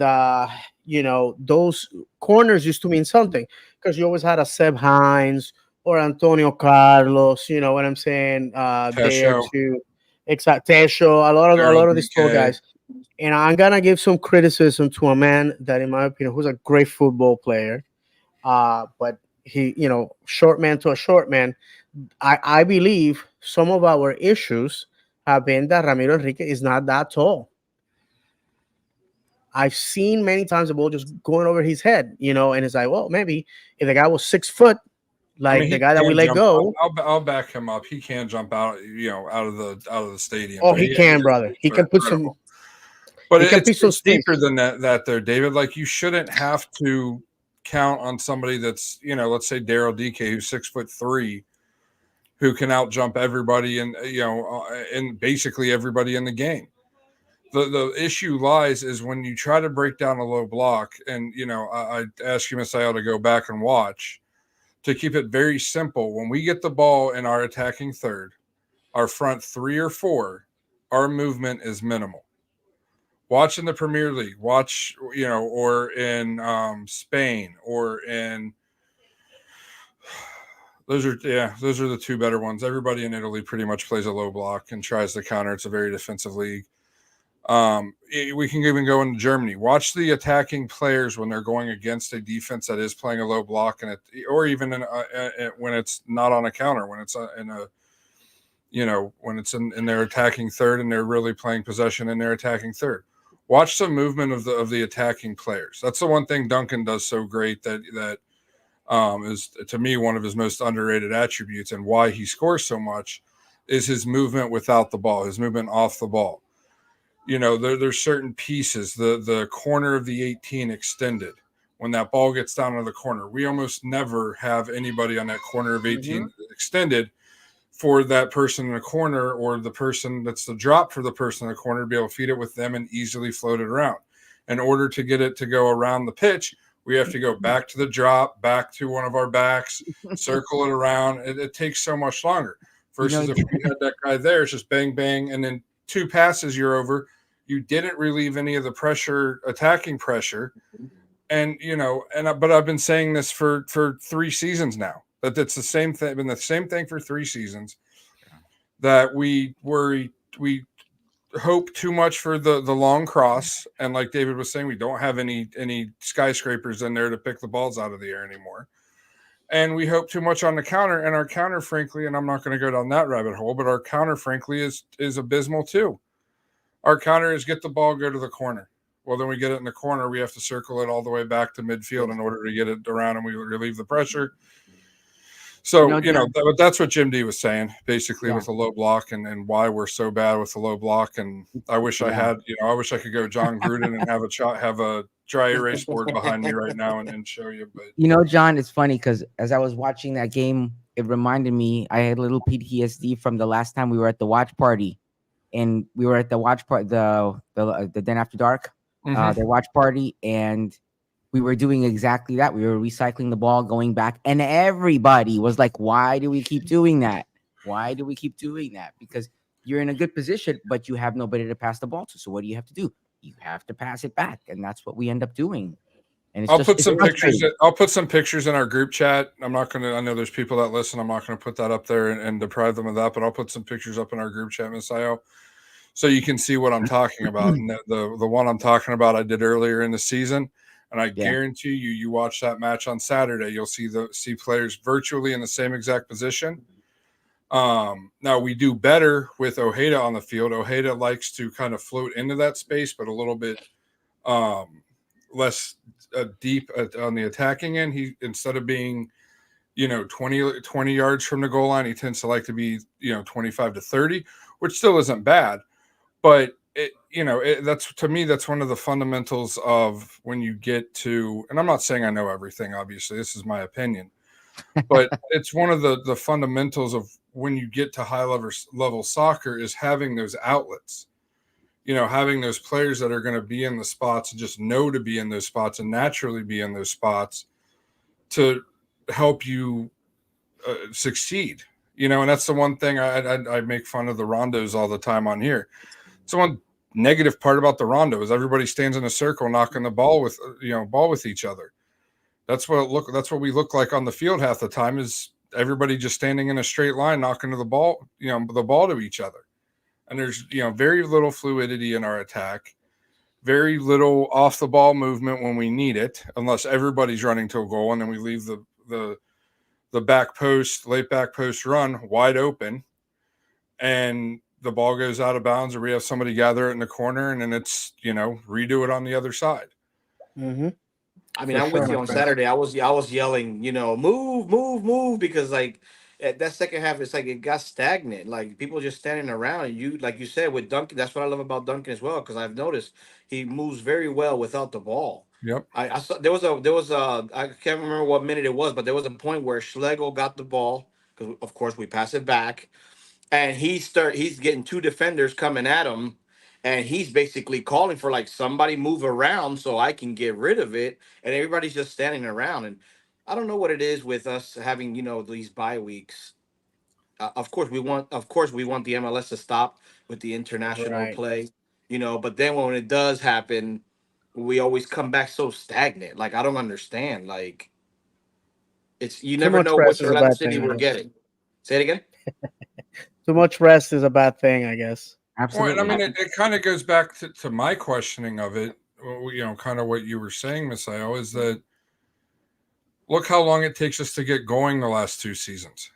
those corners used to mean something because you always had a Seb Hines or Antonio Carlos. You know what I'm saying? There Tesho, to exact Tesho, a Daryl lot of these tall DK. guys. And I'm gonna give some criticism to a man that, in my opinion, who's a great football player. But he, short man to a short man. I believe some of our issues have been that Ramiro Enrique is not that tall. I've seen many times the ball just going over his head, and it's like, well, maybe if the guy was 6 foot, I like mean, the he guy that we can let jump. go, I'll back him up. He can jump out, out of the stadium. oh, But he his can, brother. legs are incredible. But He can it's put some it's space. deeper than that there, David. Like you shouldn't have to count on somebody that's let's say Daryl DK, who's 6'3", who can out jump everybody and basically everybody in the game. The issue lies is when you try to break down a low block, and I ask you, Miss Ayala, to go back and watch to keep it very simple. When we get the ball in our attacking third, our front three or four, our movement is minimal. Watch in the Premier League, or in Spain, or in those are the two better ones. Everybody in Italy pretty much plays a low block and tries to counter. It's a very defensive league. We can even go into Germany. Watch the attacking players when they're going against a defense that is playing a low block, or even when it's not on a counter, when it's when it's in their attacking third and they're really playing possession in their attacking third. Watch the movement of the attacking players. That's the one thing Duncan does so great that is to me one of his most underrated attributes, and why he scores so much is his movement without the ball, his movement off the ball. There's certain pieces, the corner of the 18 extended. When that ball gets down to the corner, we almost never have anybody on that corner of 18 extended for that person in the corner, or the person that's the drop for the person in the corner, to be able to feed it with them and easily float it around. In order to get it to go around the pitch, we have to go back to the drop, back to one of our backs, circle it around. It takes so much longer. Versus if we had that guy there, it's just bang, bang, and then 2 passes, you're over. You didn't relieve any of the pressure, attacking pressure. And, but I've been saying this for 3 seasons now, that it's the same thing, been the same thing for 3 seasons, that we hope too much for the long cross. And like David was saying, we don't have any skyscrapers in there to pick the balls out of the air anymore. And we hope too much on the counter, and our counter, frankly, and I'm not going to go down that rabbit hole, but our counter, frankly, is abysmal too. Our counter is get the ball, go to the corner. Well, then we get it in the corner. We have to circle it all the way back to midfield in order to get it around, and we relieve the pressure. So, that's what Jim D was saying, basically, with the low block and why we're so bad with the low block. And I wish I had, I wish I could go John Gruden and have a dry erase board behind me right now and show you. But John, it's funny because as I was watching that game, it reminded me, I had a little PTSD from the last time we were at the watch party. And we were at the watch party, the Den After Dark, their watch party, and we were doing exactly that. We were recycling the ball, going back, and everybody was like, "Why do we keep doing that? Why do we keep doing that?" Because you're in a good position, but you have nobody to pass the ball to. So what do you have to do? You have to pass it back, and that's what we end up doing. And I'll put it's some pictures. frustrating. I'll put some pictures in our group chat. I'm not going to. I know there's people that listen. I'm not going to put that up there and deprive them of that. But I'll put some pictures up in our group chat, Miss Io, so you can see what I'm talking about. And the one I'm talking about, I did earlier in the season, and I Yeah, guarantee you, you watch that match on Saturday, you'll see players virtually in the same exact position. Now we do better with Ojeda on the field. Ojeda likes to kind of float into that space, but a little bit less deep on the attacking end. He, instead of being 20 yards from the goal line, he tends to like to be 25 to 30, which still isn't bad, but that's, to me, that's one of the fundamentals of when you get to, and I'm not saying I know everything, obviously this is my opinion, but it's one of the fundamentals of when you get to high level soccer is having those outlets, having those players that are going to be in the spots and just know to be in those spots and naturally be in those spots to help you succeed. And that's the one thing I make fun of the rondos all the time on here. It's the one negative part about the rondo is everybody stands in a circle knocking the ball with each other. That's what we look like on the field half the time, is everybody just standing in a straight line knocking the ball to each other. And there's very little fluidity in our attack, very little off the ball movement when we need it, unless everybody's running to a goal, and then we leave the back post, late back post run wide open, and the ball goes out of bounds, or we have somebody gather it in the corner, and then it's redo it on the other side. Mm-hmm. I mean, For I'm sure, with my you on friend. Saturday. I was yelling, move, move, move, because like at that second half, it's like it got stagnant. Like people just standing around, and you, like you said, with Duncan. That's what I love about Duncan as well, because I've noticed he moves very well without the ball. Yep. I saw there was a I can't remember what minute it was, but there was a point where Schlegel got the ball, because of course we pass it back, and he's getting two defenders coming at him, and he's basically calling for like somebody move around so I can get rid of it, and everybody's just standing around. And I don't know what it is with us having these bye weeks. Of course we want the MLS to stop with the international Right. play, but then when it does happen, we always come back so stagnant. Like I don't understand. Like it's, you Too never much know what rest is a Atlantic bad City thing, I we're guess. getting. Say it again. Too much rest is a bad thing, I guess. Well, and I absolutely. mean, it kind of goes back to my questioning of it, kind of what you were saying, Miss Io, is that look how long it takes us to get going the last two seasons.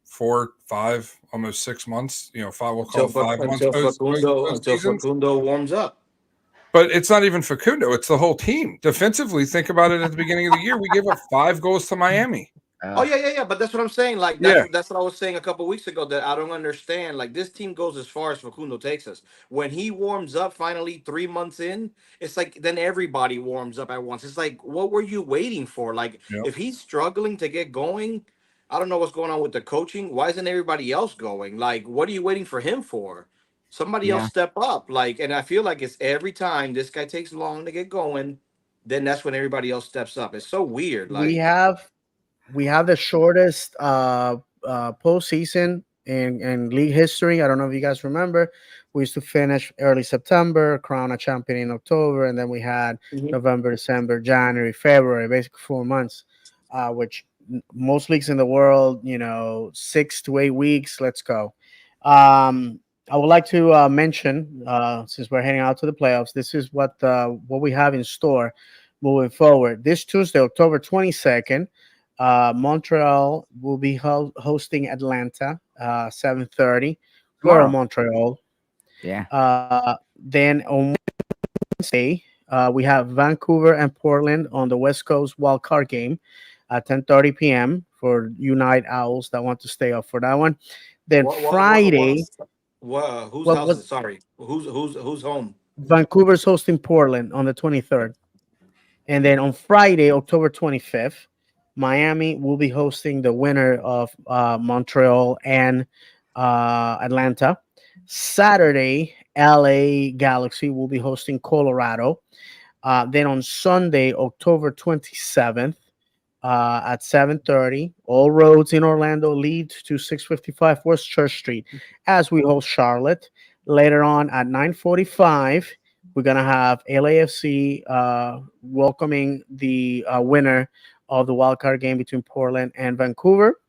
4, 5, almost 6 months. Five, we'll call until it Fac- 5 months until post Facundo until seasons. Facundo warms up. But it's not even Facundo; it's the whole team. Defensively, think about it. At the beginning of the year, we gave up 5 goals to Miami. Oh Uh, yeah, yeah, yeah. But that's what I'm saying. Like Yeah. that's what I was saying a couple weeks ago, that I don't understand. Like this team goes as far as Facundo takes us. When he warms up finally 3 months in, it's like then everybody warms up at once. It's like, what were you waiting for? Like Yep. if he's struggling to get going, I don't know what's going on with the coaching. Why isn't everybody else going? Like, what are you waiting for him for? Somebody else yeah, step up. Like, and I feel like it's every time this guy takes long to get going, then that's when everybody else steps up. It's so weird. We Like, have we have the shortest postseason in league history. I don't know if you guys remember. We used to finish early September, crown a champion in October, and then we had Mhm. November, December, January, February, basically 4 months, which most leagues in the world, 6 to 8 weeks. Let's go. Um, I would like to mention, since we're heading out to the playoffs, this is what we have in store moving forward. This Tuesday, October 22nd, Montreal will be hosting Atlanta, 7:30. Go tomorrow. Montreal. Yeah. Then on Wednesday, we have Vancouver and Portland on the West Coast wild card game at 10:30 p.m. for Unite Owls that want to stay up for that one. Then Friday, Whose what house was is, sorry? Who's home? Vancouver's hosting Portland on the 23rd. And then on Friday, October 25th, Miami will be hosting the winner of Montreal and Atlanta. Saturday, LA Galaxy will be hosting Colorado. Then on Sunday, October 27th, at 7:30, all roads in Orlando lead to 655 West Church Street as we host Charlotte. Later on at 9:45, we're gonna have LAFC welcoming the winner of the wild card game between Portland and Vancouver.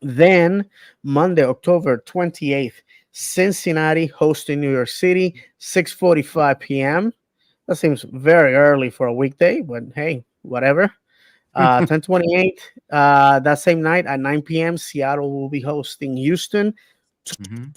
Then Monday, October 28th, Cincinnati hosting New York City, 6:45 p.m. That seems very early for a weekday, but hey, whatever. 10:28. That same night at 9 p.m., Seattle will be hosting Houston. Mhm.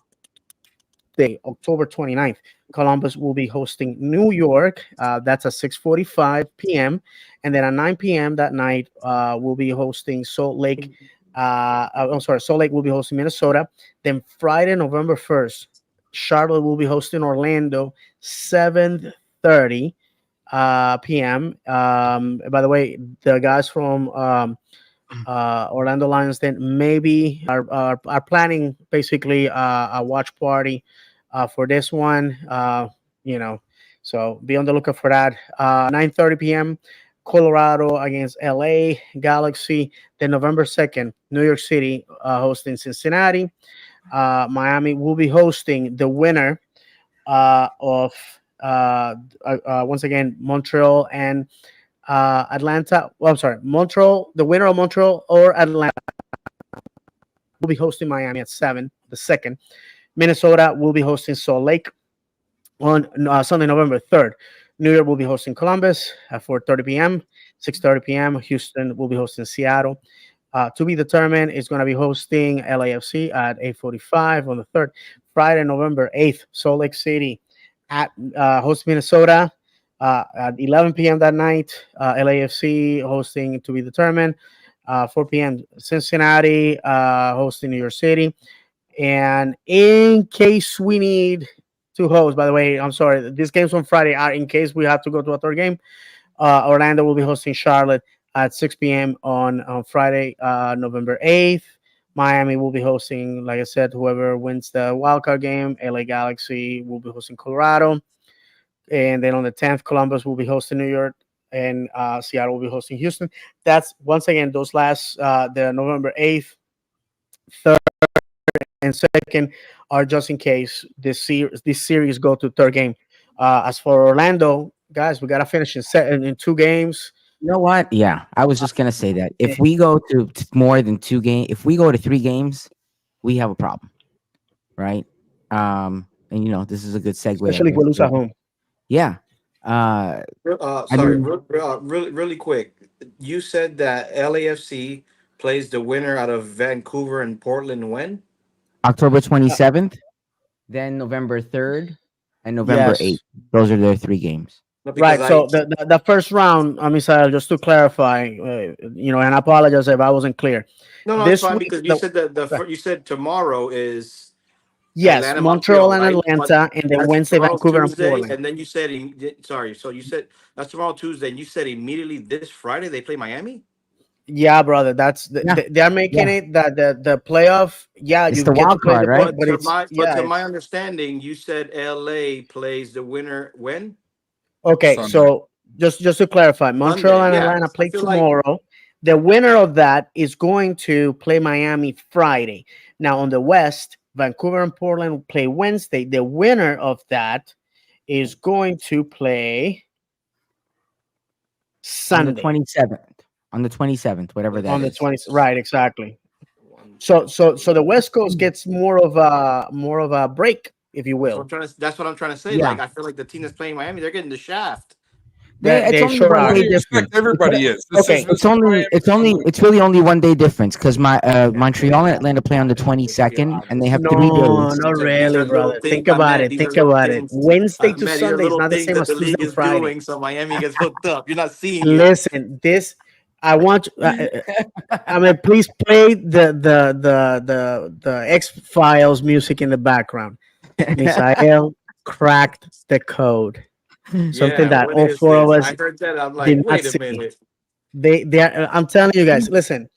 Day, October 29th, Columbus will be hosting New York. That's at 6:45 p.m. And then at 9 p.m. that night, we'll be hosting Salt Lake. I'm sorry, Salt Lake will be hosting Minnesota. Then Friday, November 1st, Charlotte will be hosting Orlando, 7:30 p.m. By the way, the guys from Orlando Lions then maybe are planning basically a watch party for this one. You know, so be on the lookout for that. 9:30 p.m. Colorado against LA Galaxy. Then November 2nd, New York City hosting Cincinnati. Miami will be hosting the winner of once again Montreal and Atlanta. Well, I'm sorry, Montreal. The winner of Montreal or Atlanta will be hosting Miami at 7. The second, Minnesota will be hosting Salt Lake on Sunday, November 3rd. New York will be hosting Columbus at 4:30 p.m. 6:30 p.m. Houston will be hosting Seattle. To be determined is going to be hosting LAFC at 8:45 on the 3rd. Friday, November 8th, Salt Lake City at host Minnesota at 11 p.m. that night. LAFC hosting to be determined. 4 p.m. Cincinnati hosting New York City. And in case we need to host, by the way, I'm sorry, these games on Friday are in case we have to go to a third game. Orlando will be hosting Charlotte at 6 p.m. on Friday, November 8th. Miami will be hosting, like I said, whoever wins the wildcard game. LA Galaxy will be hosting Colorado. And then on the 10th, Columbus will be hosting New York. And Seattle will be hosting Houston. That's once again those last the November 8th, 3rd, and 2nd are just in case this series go to third game. As for Orlando, guys, we gotta finish in 2 games. You know what? Yeah, I was just gonna say that Eh, if we go to more than 2 games, if we go to 3 games, we have a problem, right? And this is a good segue, I especially if guess. we lose at home. Yeah. Uh, I Sorry, mean, really quick. You said that LAFC plays the winner out of Vancouver and Portland when? October Uh, 27th, then November 3rd, and November yes, 8th. Those are their 3 games. No, because right. I So the first round, Misael, just to clarify, and I apologize if I wasn't clear. no, it's This fine week, because you said that you said tomorrow is yes, Atlanta Montreal Montreal, and right? But Atlanta, and then that's Wednesday, tomorrow Vancouver and Tuesday, Portland. and then you said sorry. So you said that's tomorrow Tuesday, and you said immediately this Friday they play Miami. Yeah, brother, Yeah, they are making yeah. it that the playoff. Yeah, It's you the get to wild play card, the right? play, But but it's to yeah, my it's understanding, you said LA plays the winner when okay. Sunday. So just to clarify, Montreal Sunday. and Yeah, Atlanta I play feel like tomorrow. The winner of that is going to play Miami Friday. Now on the West, Vancouver and Portland play Wednesday. The winner of that is going to play On the Sunday 27th. On the 27th, whatever that on the is. 20th. Right, exactly. one, So the two. West Coast gets more of a break, if you That's what will. I'm trying to. That's what I'm trying to say. Yeah. Like I feel like the team that's playing Miami, they're getting the shaft. It's They only sure one What are. do day you expect? difference. Everybody is. This is Okay, this is Miami's It's really only one day difference because my Montreal and Atlanta play on the Yeah, 22nd, and they have 3 days. no, not these really, are little brother. things. Think I about met it. these are Think little about it. things. Wednesday to These are Sunday is little not the things same that as the Tuesday league and is Friday. doing, so Miami gets hooked up. You're not seeing it. Listen, this I want. I mean, please play the X Files music in the background. Misael cracked the code. Something Yeah, that what all is four of this? us I heard that. I'm like, did not wait a see. minute. I'm telling you guys, listen,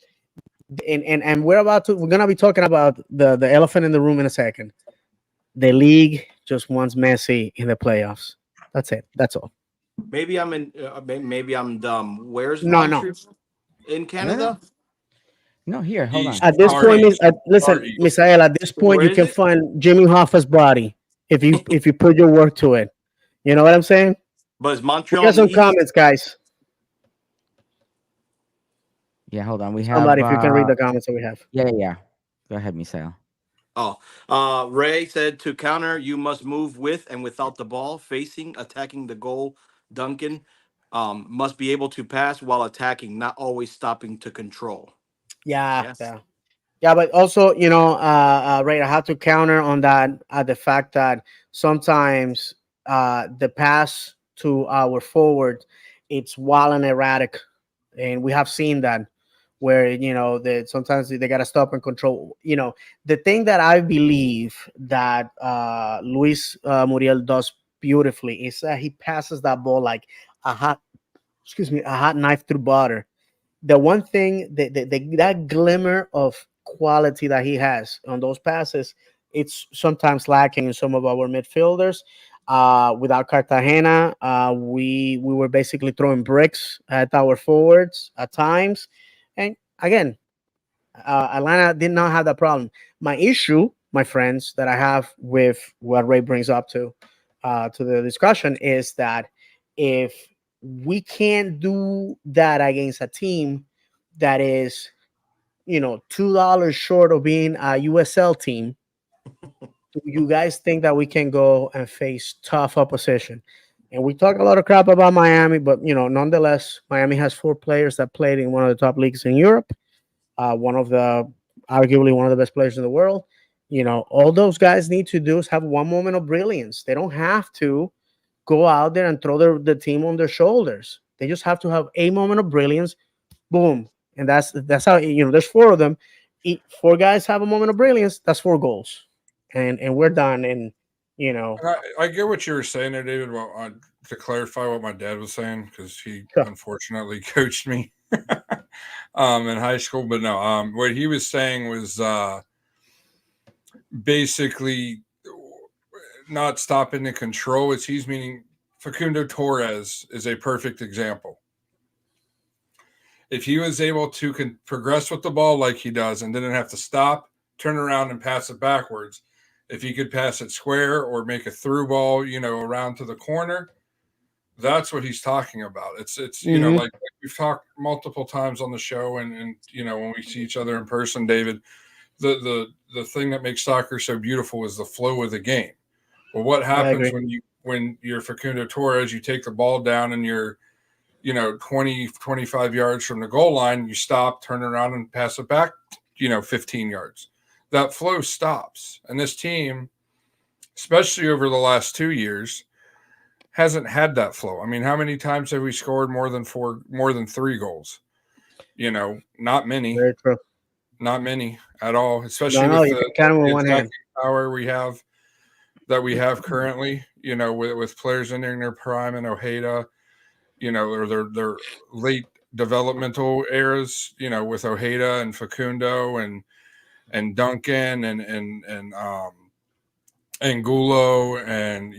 and we're gonna be talking about the elephant in the room in a second. The league just wants Messi in the playoffs. That's it. That's all. Maybe I'm in. Maybe I'm dumb. Where's No, no. Montreal in No, no, Canada? no. Here, hold on. East, At this far point, east, far listen, east. Misael. At this point, Where you is can it? find Jimmy Hoffa's body if you put your work to it. You know what I'm saying? But is We Montreal got in the some east? comments, guys. Yeah, hold on. We have Somebody, if you can read the comments that we have. yeah, yeah, yeah. Go ahead, Misael. Oh, Ray said to counter, you must move with and without the ball, facing, attacking the goal. Duncan must be able to pass while attacking, not always stopping to control. Yeah, Yes. yeah. Yeah, but also, right, I have to counter on that the fact that sometimes the pass to our forward it's wild and erratic, and we have seen that where that sometimes they gotta stop and control. The thing that I believe that Luis Muriel does beautifully is that he passes that ball like a hot, a hot knife through butter. The one thing that glimmer of quality that he has on those passes, it's sometimes lacking in some of our midfielders. Without Cartagena, we were basically throwing bricks at our forwards at times, and again, Atlanta did not have that problem. My issue, my friends, that I have with what Ray brings up to the discussion is that if we can't do that against a team that is, $2 short of being a USL team, do you guys think that we can go and face tough opposition? And we talk a lot of crap about Miami, but nonetheless, Miami has four players that played in one of the top leagues in Europe, one of the arguably one of the best players in the world. All those guys need to do is have one moment of brilliance. They don't have to go out there and throw the team on their shoulders. They just have to have a moment of brilliance. Boom, and that's how there's four of them. Four guys have a moment of brilliance. That's four goals, and we're done. And you know, And I get what you were saying there, David. Well, to clarify what my dad was saying, because he Sure. unfortunately coached me in high school. But no, what he was saying was basically not stopping the control. It's he's meaning Facundo Torres is a perfect example. If he was able to progress with the ball like he does and didn't have to stop, turn around and pass it backwards, if he could pass it square or make a through ball, around to the corner, that's what he's talking about. It's hmm like we've talked multiple times on the show, and when we see each other in person, David, the thing that makes soccer so beautiful is the flow of the game. Well, what I happens agree. when you're Facundo Torres, you take the ball down and you're 20, 25 yards from the goal line, you stop, turn around and pass it back, 15 yards. That flow stops. And this team, especially over the last 2 years, hasn't had that flow. I mean, how many times have we scored more than three goals? Not many, Very true. not many at all, No, especially no, with you can count them the on one attacking hand. power we have currently, with players entering their prime and Ojeda, or their late developmental eras, with Ojeda and Facundo and Duncan and Angulo, and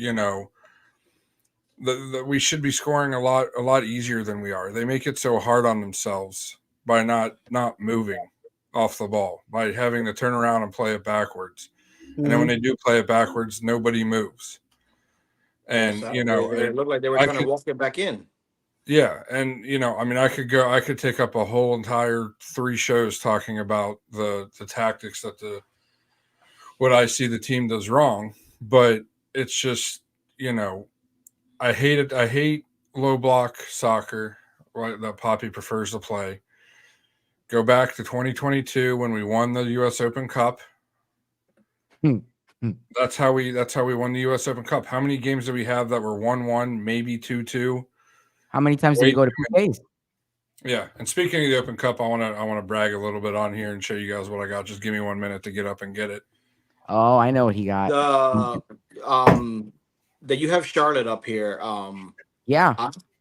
we should be scoring a lot easier than we are. They make it so hard on themselves by not moving off the ball, by having to turn around and play it backwards. And then when hmm they do play it backwards, nobody moves. Yeah, And exactly. It looked like they were I trying to could, walk it back in. yeah, and I mean, I could take up a whole entire three shows talking about the tactics that the what I see the team does wrong, but it's just you know I hate it. I hate low block soccer, right, that Poppy prefers to play. Go back to 2022 when we won the U.S. Open Cup. Hmm, hmm. That's how we won the U.S. Open Cup. How many games do we have that were 1-1, maybe 2-2? How many times did we Wait, go to PKs? yeah. And speaking of the Open Cup, I want to brag a little bit on here and show you guys what I got. Just give me 1 minute to get up and get it. Oh, I know what he got. The that you have Charlotte up here. Yeah,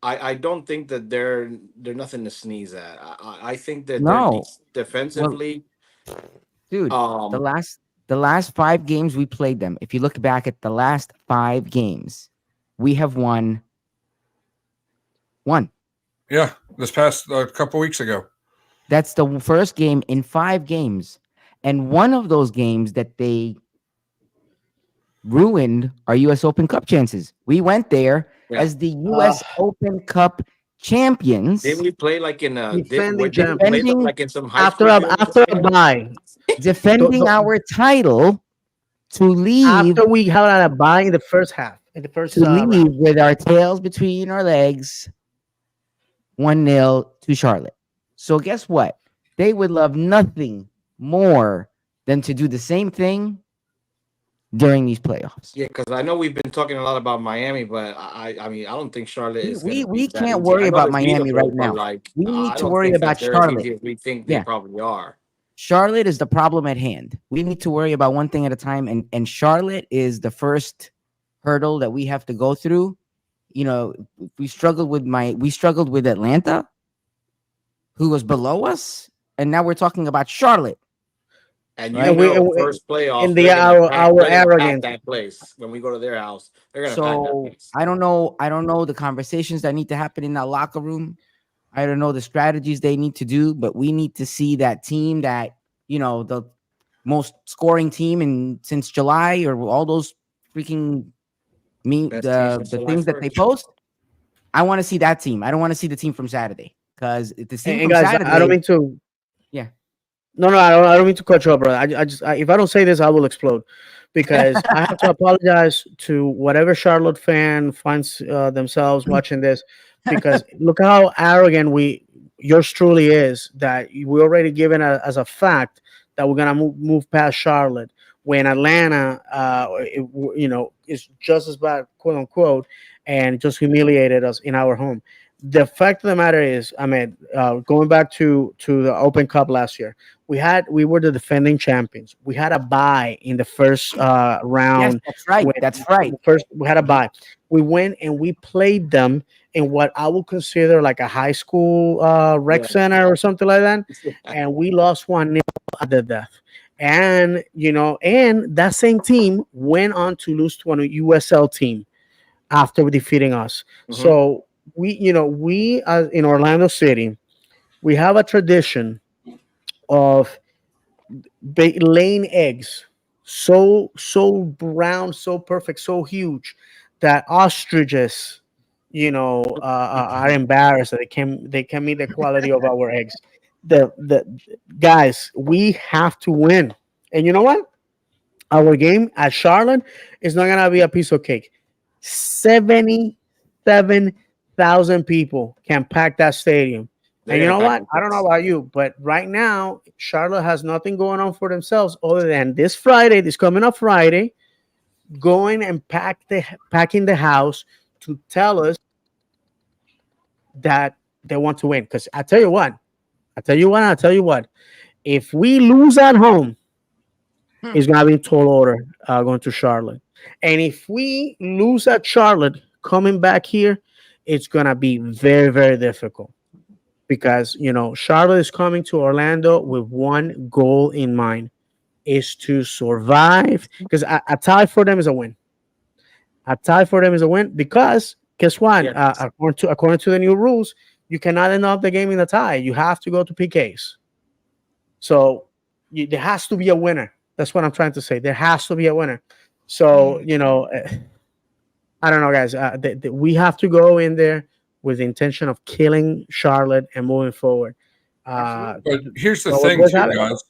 I, I don't think that they're nothing to sneeze at. I think that they're no. Well, defensively. dude, the Um, last 5 games we played them. If you look back at the last 5 games, we have won One. Yeah, this past couple weeks ago. That's the first game in 5 games. And one of those games that they ruined our US Open Cup chances. We went there Yeah. as the Uh, US Open Cup champions, Didn't we play like in Defending didn't we play champions. them defending like in some high After school games or something? bye, defending our title to leave after we had a bye in the first half, in the first round. with our tails between our legs, 1-0 to Charlotte. So guess what? They would love nothing more than to do the same thing during these playoffs. Yeah, because I know we've been talking a lot about Miami, but I mean, I don't think Charlotte is going to We be that can't easy. worry I know about they're Miami right beatable, but now. like, We need I to don't worry think about that they're as Charlotte. easy as we think they Yeah. probably are. Charlotte is the problem at hand. We need to worry about one thing at a time, and Charlotte is the first hurdle that we have to go through. You know, we struggled with Atlanta, who was below us, and now we're talking about Charlotte, And you And right? know, first in playoff, the our they're gonna pack arrogance. that place when we go to their house. They're gonna pack that So place. I don't know the conversations that need to happen in that locker room. I don't know the strategies they need to do, but we need to see that team that, the most scoring team in since July, or all those freaking Best team since the July things that they 1st. post. I want to see that team. I don't want to see the team from Saturday, because the team And from guys, I don't Saturday, mean to. yeah. No, I don't mean to cut you off, brother. If I don't say this, I will explode, because I have to apologize to whatever Charlotte fan finds themselves watching this, because look how arrogant yours truly is, that we already given as a fact that we're gonna move past Charlotte, when Atlanta, is just as bad, quote unquote, and just humiliated us in our home. The fact of the matter is, I mean, going back to the Open Cup last year, we were the defending champions. We had a bye in the first Yes, round. that's right. When That's right. first we had a bye. We went and we played them in what I would consider like a high school rec Yeah. center or something like that, and we lost 1-0 at the death. And and that same team went on to lose to a USL team after defeating us. Mhm. So we in Orlando City, we have a tradition of laying eggs so brown, so perfect, so huge, that ostriches, are embarrassed that they can meet the quality of our eggs. The guys, we have to win, and you know what? Our game at Charlotte is not gonna be a piece of cake. 77,000 people can pack that stadium. They're And you gonna know pack what? the I don't know place. about you, but right now, Charlotte has nothing going on for themselves other than this coming up Friday, going and packing the house to tell us that they want to win. Because I tell you what, if we lose at home, is going to be in tall order going to Charlotte. And if we lose at Charlotte, coming back here, it's going to be very, very difficult, because, Charlotte is coming to Orlando with one goal in mind, is to survive, because a tie for them is a win. A tie for them is a win, because guess what? Yeah. According to the new rules, you cannot end up the game in a tie. You have to go to PKs. So there has to be a winner. That's what I'm trying to say. There has to be a winner. So I don't know, guys. We have to go in there with the intention of killing Charlotte and moving forward. But here's the So thing, what's too, happening? guys,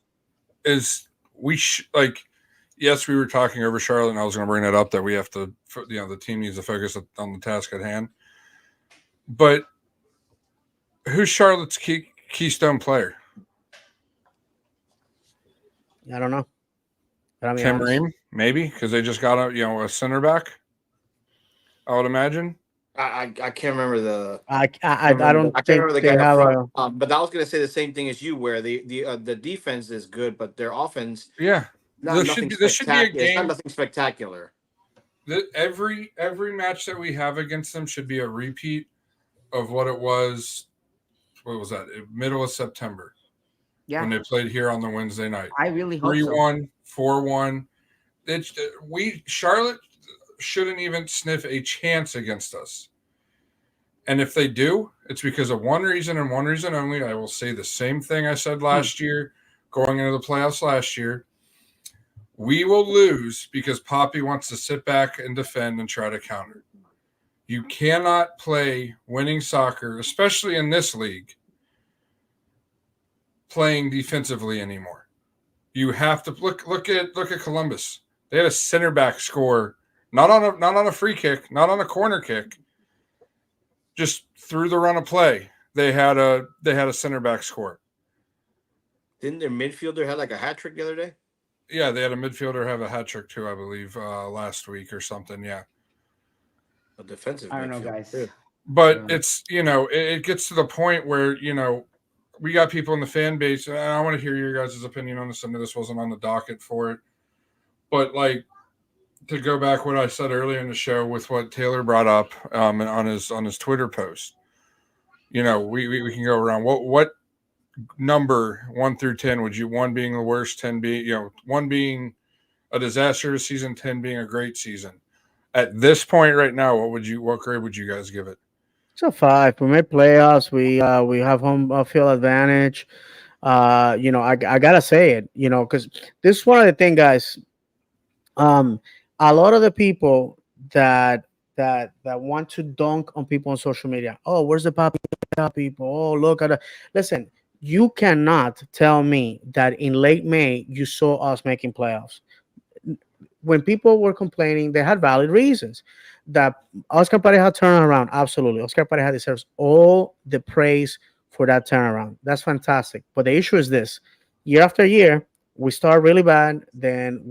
is yes, we were talking over Charlotte, and I was going to bring that up, that we have to, the team needs to focus on the task at hand. But who's Charlotte's keystone player? I don't know. But I mean, Tim Ream, maybe, because they just got a center back, I would imagine. I can't remember the. I I don't can't think remember the they guy up have front. a. But I was gonna say the same thing as you, where the defense is good, but their offense Yeah, not this should nothing be a spectacular. It's not game. nothing spectacular. Every match that we have against them should be a repeat of what it was. What was that? Middle of September, when they played here on the Wednesday night. I really hope so. 3-1, 4-1. Charlotte shouldn't even sniff a chance against us. And if they do, it's because of one reason and one reason only. I will say the same thing I said last year, going into the playoffs last year. We will lose because Poppy wants to sit back and defend and try to counter. You cannot play winning soccer, especially in this league, playing defensively anymore. You have to look at Columbus. They had a center back score, not on a free kick, not on a corner kick, just through the run of play. They had a center back score. Didn't their midfielder have like a hat trick the other day? Yeah, they had a midfielder have a hat trick too, I believe, last week or something. Yeah, A defensive I don't know, midfielder. guys. Too. but it's it gets to the point where we got people in the fan base, and I want to hear your guys' opinion on this. I know this wasn't on the docket for it, but like to go back what I said earlier in the show with what Taylor brought up on his Twitter post. We can go around what number 1 through 10 would you, 1 being the worst, 10 being 1 being a disastrous season, 10 being a great season. At this point right now, what grade would you guys give it? It's a 5. We made playoffs. We have home field advantage. I gotta say it. Because this is one of the things, guys. A lot of the people that want to dunk on people on social media. Oh, where's the Poppy people? Oh, look at it. Listen, you cannot tell me that in late May you saw us making playoffs. When people were complaining, they had valid reasons. That Oscar Pareja turned around, absolutely. Oscar Pareja deserves all the praise for that turnaround. That's fantastic. But the issue is this: year after year, we start really bad. Then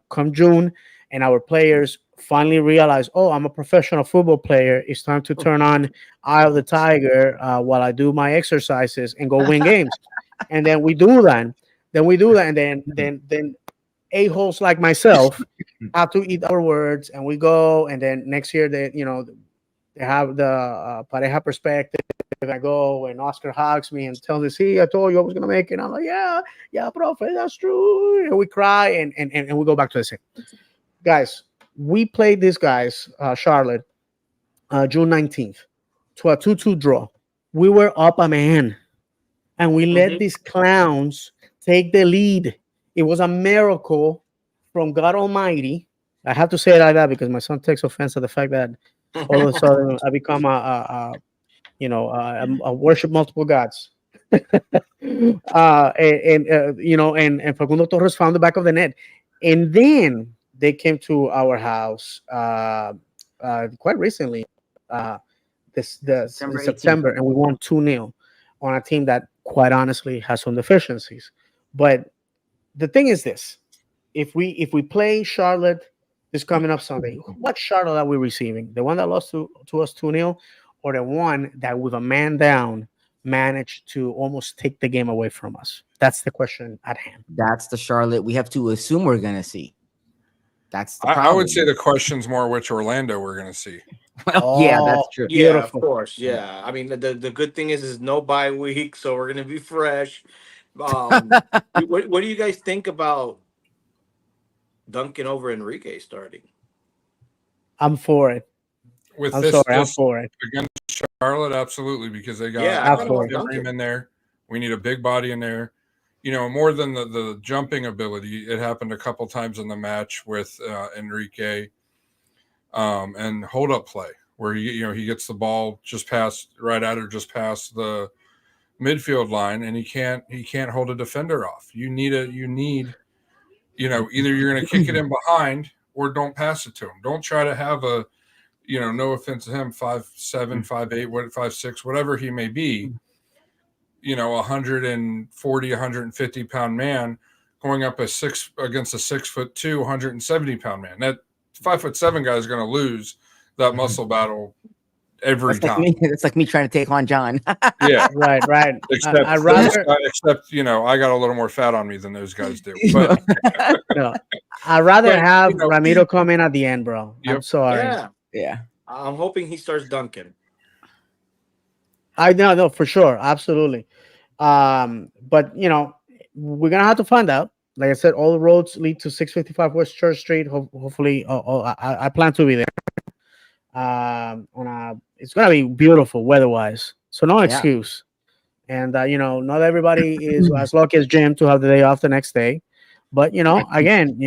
come June, and our players finally realize, oh, I'm a professional football player. It's time to turn on Eye of the Tiger while I do my exercises and go win games. And then we do that. And then a-holes like myself have to eat our words, and we go, and then next year they have the pareja perspective. I go and Oscar hugs me and tells me, see, I told you I was gonna make it. I'm like, yeah, profe, that's true. And we cry and we go back to the same. Guys, we played these guys, Charlotte, June 19th, to a 2-2 draw. We were up a man, and we let these clowns take the lead. It was a miracle from God Almighty. I have to say it like that because my son takes offense at the fact that all of a sudden I become a worship multiple gods. And Facundo Torres found the back of the net, and then they came to our house quite recently, September in September, and we won 2-0 on a team that, quite honestly, has some deficiencies. But the thing is this: if we play Charlotte this coming up Sunday, what Charlotte are we receiving? The one that lost to us 2-0, or the one that with a man down managed to almost take the game away from us? That's the question at hand. That's the Charlotte we have to assume we're gonna see. That's the I problem. would say the question's more which Orlando we're going to see. Well, yeah, that's true. Yeah, Beautiful. of course. Yeah, I mean the good thing is no bye week, so we're gonna be fresh. What do you guys think about Duncan over Enrique starting? I'm for it. With I'm this, sorry, I'm for it. against Charlotte, absolutely, because they got absolutely. Jim in there. We need a big body in there. More than the jumping ability. It happened a couple times in the match with Enrique, and hold up play where he gets the ball just past the midfield line, and he can't hold a defender off. You need either you're going to kick it in behind or don't pass it to him. Don't try to have a no offense to him, 5'7", 5'8", 5'6", whatever he may be, 140, 150 pound man going up against a 6'2", 170 pound man. That 5'7" guy is going to lose that muscle battle every time. It's like me trying to take on John. Yeah, right. Except I got a little more fat on me than those guys do. But no, I'd rather have Ramiro come in at the end, bro. Yep. I'm sorry. Yeah. I'm hoping he starts dunking. I know, for sure, absolutely. But we're gonna have to find out. Like I said, all the roads lead to 655 West Church Street. Hopefully, I plan to be there. On a, it's gonna be beautiful weather-wise, so no Yeah. excuse. And not everybody is as lucky as Jim to have the day off the next day. But again,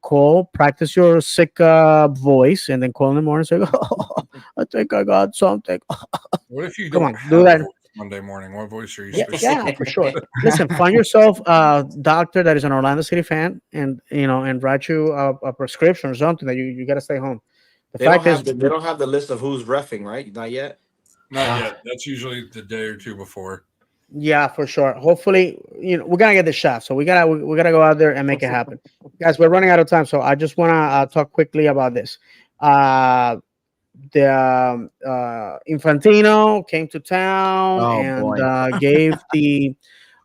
call, practice your sick voice, and then call in the morning and say, "Oh, I think I got something." What if you Come don't on, do have a that. voice Monday morning? What voice are you Yeah, supposed to yeah, for sure. Listen, find yourself a doctor that is an Orlando City fan, and and write you a prescription or something that you got to stay home. The fact is, They don't have the list of who's reffing, right? Not yet. Not uh, yet. That's usually the day or two before. yeah, for sure. Hopefully, we're gonna get the shot, so we gotta go out there and make it happen, guys. We're running out of time, so I just wanna talk quickly about this. Uh, the Infantino came to town Oh and boy.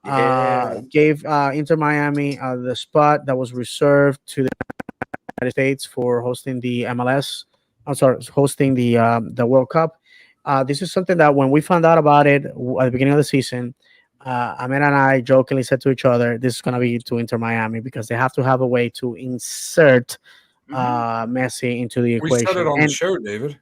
Yeah. gave Inter Miami the spot that was reserved to the United States for hosting the MLS. I'm sorry, hosting the World Cup. This is something that when we found out about it at the beginning of the season, Ahmed and I jokingly said to each other, "This is going to be to Inter Miami because they have to have a way to insert Mhm. Messi into the We said it equation." on the And show, David.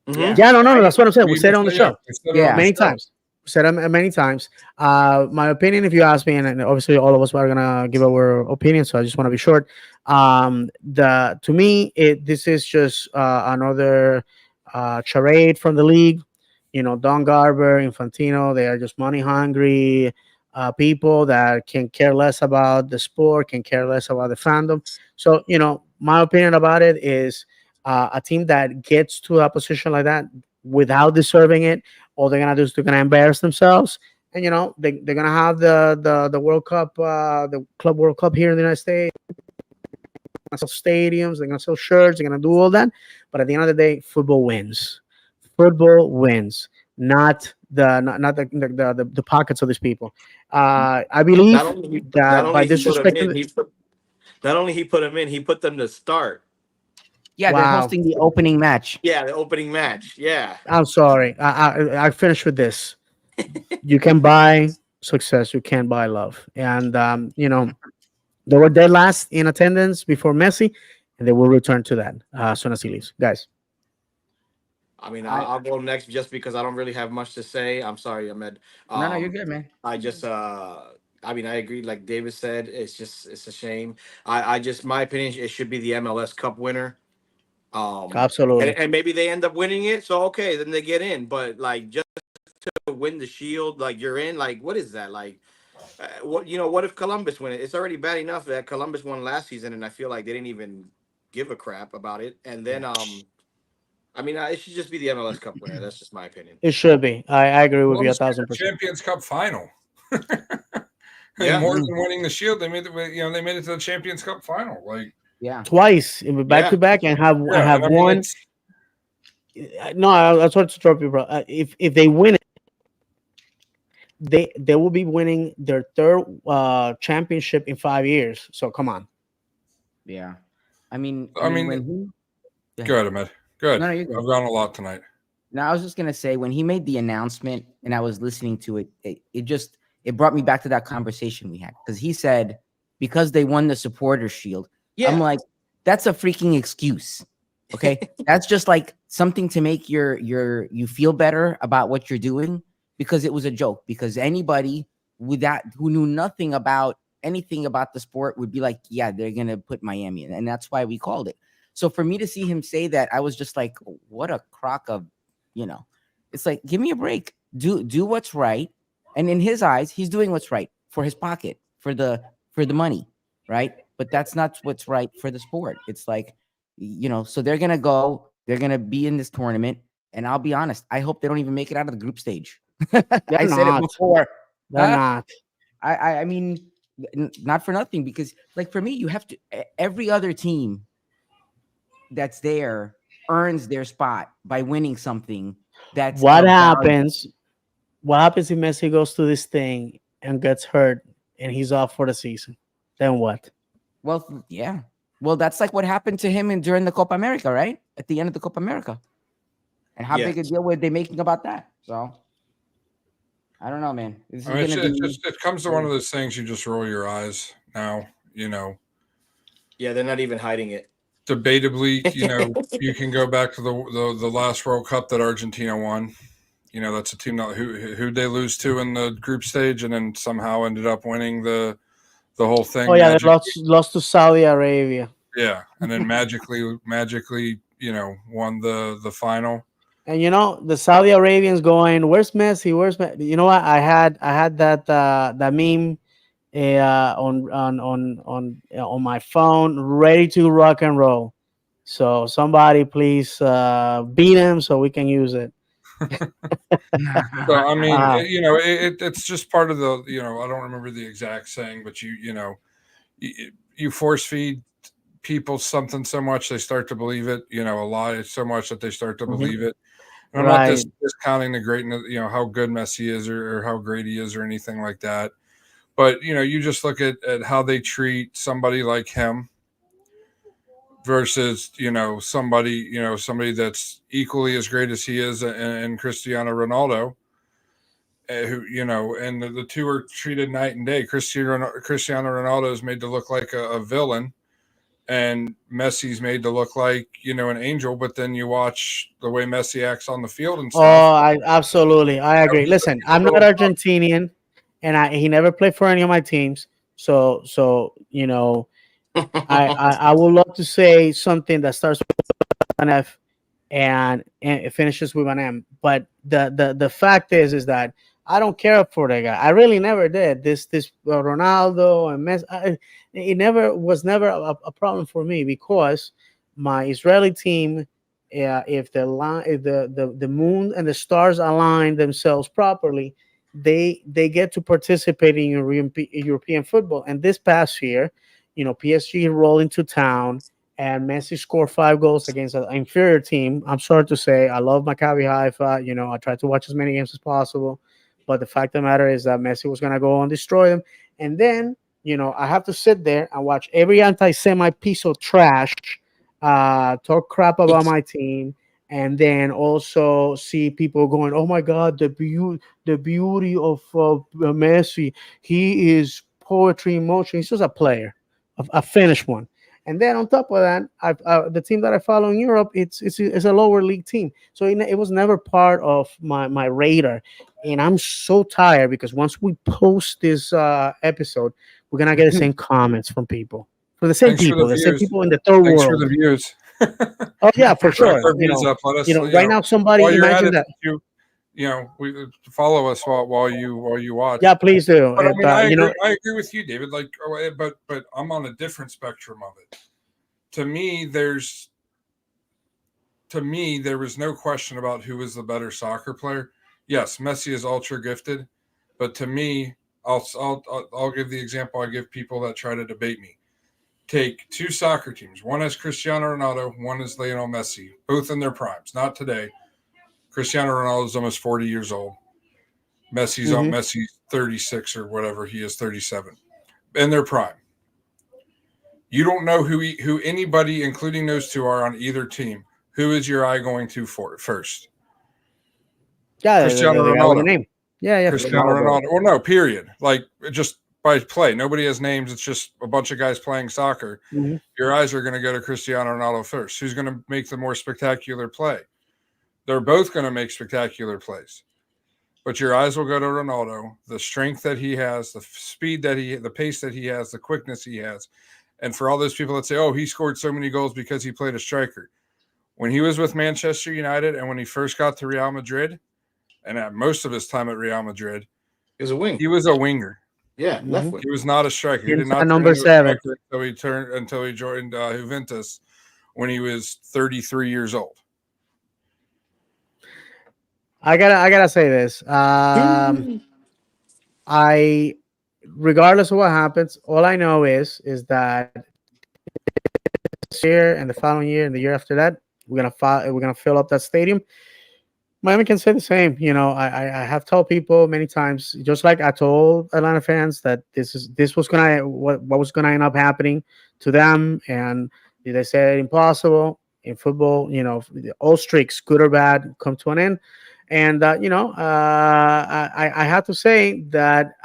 Mm-hmm. Yeah. yeah, no, no, no, that's what I'm saying. We said it on the show. We said it on the Yeah. Many show. times. Said it many times. My opinion, if you ask me, and obviously all of us are gonna give our opinion, so I just want to be short. The To me, this is just another charade from the league. Don Garber, Infantino, they are just money hungry people that can care less about the sport, can care less about the fandom. So, my opinion about it is a team that gets to a position like that without deserving it, all they're gonna do is they're gonna embarrass themselves, and they're gonna have the World Cup, the Club World Cup here in the United States. They're gonna sell stadiums, they're gonna sell shirts, they're gonna do all that. But at the end of the day, football wins. Football wins, not the pockets of these people. I Not believe only not that by only he put them disrespecting, in, not only he put them in, he put them to start. Yeah, they're wow, hosting the opening match. Yeah, the opening match. Yeah. I'm sorry. I finished with this. You can buy success, you can't buy love, and they were dead last in attendance before Messi, and they will return to that as soon as he leaves. Guys, I mean, I I'll go next just because I don't really have much to say. I'm sorry, Ahmed. No, you're Um, good, man. I just, I mean, I agree. Like David said, it's a shame. I just, my opinion, it should be the MLS Cup winner. absolutely, And maybe they end up winning it. So okay, then they get in. But like, just to win the Shield, like you're in. Like, what is that? Like, what What if Columbus win it? It's already bad enough that Columbus won last season, and I feel like they didn't even give a crap about it. And then, I mean, it should just be the MLS Cup winner. That's just my opinion. it should be. I agree with you a Columbus made thousand the percent. Champions Cup final. And Yeah, more Mhm. than winning the Shield, they made it to the Champions Cup final. Like, Yeah. Twice back yeah. to back, and yeah, have and I mean, won. it's No, I sorry to interrupt you, bro. If they win it, they will be winning their third championship in 5 years. So come on. Yeah. I I mean, mean, when he. Go ahead. good, Ahmed. Good. No, no, you're good. I've gone a lot tonight. Now, I was just gonna say when he made the announcement and I was listening to it, it brought me back to that conversation we had because he said because they won the supporter shield. I'm Yeah. like, that's a freaking excuse. Okay, that's just like something to make you feel better about what you're doing because it was a joke. Because anybody with that who knew nothing about anything about the sport would be like, yeah, they're gonna put Miami in, and that's why we called it. So for me to see him say that, I was just like, what a crock of you know, it's like, give me a break. Do what's right. And in his eyes, he's doing what's right for his pocket, for the money, right? But that's not what's right for the sport. It's like, so they're gonna be in this tournament. And I'll be honest, I hope they don't even make it out of the group stage. They're I said it not. before. They're Huh? not. I mean, not for nothing, because like for me, you have to every other team that's there earns their spot by winning something that's What of value. happens? What happens if Messi goes to this thing and gets hurt and he's off for the season? Then what? Well, yeah. Well, that's like what happened to him during the Copa America, right? At the end of the Copa America. And how Yeah. big a deal were they making about that? So I don't know, man. This is I mean, gonna be it comes to one of those things you just roll your eyes now. Yeah, they're not even hiding it. debatably, you can go back to the last World Cup that Argentina won. That's a team that who they lose to in the group stage, and then somehow ended up winning the whole Oh thing yeah, they magically. lost to Saudi Arabia. Yeah, and then magically, won the final. And the Saudi Arabians going, "Where's Messi? Where's Messi?" You know what? I had that meme on my phone, ready to rock and roll. So somebody please beat him so we can use it. So I mean, Uh, it's just part of the I don't remember the exact saying, but you force feed people something so much they start to believe it. A lie so much that they start to mhm, believe it. And I'm not right. discounting the greatness, how good Messi is or how great he is or anything like that. But you just look at how they treat somebody like him versus somebody that's equally as great as he is and Cristiano Ronaldo, who and the two are treated night and day. Cristiano Ronaldo is made to look like a villain, and Messi's made to look like an angel. But then you watch the way Messi acts on the field and Oh, stuff. I absolutely, I agree. Listen, He's a I'm not little Argentinian, and he never played for any of my teams. So I would love to say something that starts with an F and it finishes with an M. But the fact is that I don't care for that guy. I really never did. This Ronaldo and Messi, it never a problem for me because my Israeli team, if the moon and the stars align themselves properly, they get to participate in European football. And this past year, PSG rolled into town and Messi scored 5 goals against an inferior team. I'm sorry to say, I love Maccabi Haifa. I tried to watch as many games as possible, but the fact of the matter is that Messi was gonna go and destroy them. And then, I have to sit there and watch every anti-Semite piece of trash talk crap about my team, and then also see people going, "Oh my God, the beauty of Messi. He is poetry in motion. He's just a player, a finished one." And then on top of that, the team that I follow in Europe, it's a lower league team, so it was never part of my radar. And I'm so tired because once we post this episode, we're gonna get the same comments from Thanks for the the same views. people in the third Thanks for the world. views. Oh yeah, for Rack sure. our views up. Let us, Right now, while somebody you're at imagine it, that. we follow us while you watch. Yeah, please do. But I mean, I agree with you, David. Like, but I'm on a different spectrum of it. To me, there was no question about who was the better soccer player. Yes, Messi is ultra gifted, but to me, I'll give the example I give people that try to debate me. Take two soccer teams. One is Cristiano Ronaldo, one is Lionel Messi, both in their primes. Not today. Cristiano Ronaldo is almost 40 years old. Mhm. Messi's 36 or whatever. He is 37 in their prime. You don't know who anybody, including those two, are on either team. Who is your eye going to for first? Yeah, Cristiano the guy with the Ronaldo. name. Yeah, yeah, for sure. Cristiano Ronaldo. Well, no, period. Like just by play. Nobody has names. It's just a bunch of guys playing soccer. Mhm. Your eyes are going to go to Cristiano Ronaldo first. Who's going to make the more spectacular play? They're both going to make spectacular plays. But your eyes will go to Ronaldo, the strength that he has, the speed the pace that he has, the quickness he has. And for all those people that say, oh, he scored so many goals because he played a striker. When he was with Manchester United and when he first got to Real Madrid, and at most of his time at Real Madrid, He was a wing. he was a winger. Yeah, left Mhm. wing. He was not a striker. He did Inside not turn number into a 7. striker until he joined Juventus when he was 33 years old. I gotta say this. I regardless of what happens, all I know is that this year and the following year and the year after that, we're gonna fill up that stadium. Miami can say the same. I have told people many times, just like I told Atlanta fans that this was gonna what was gonna end up happening to them, and they said impossible in football. All streaks, good or bad, come to an end. And I have to say that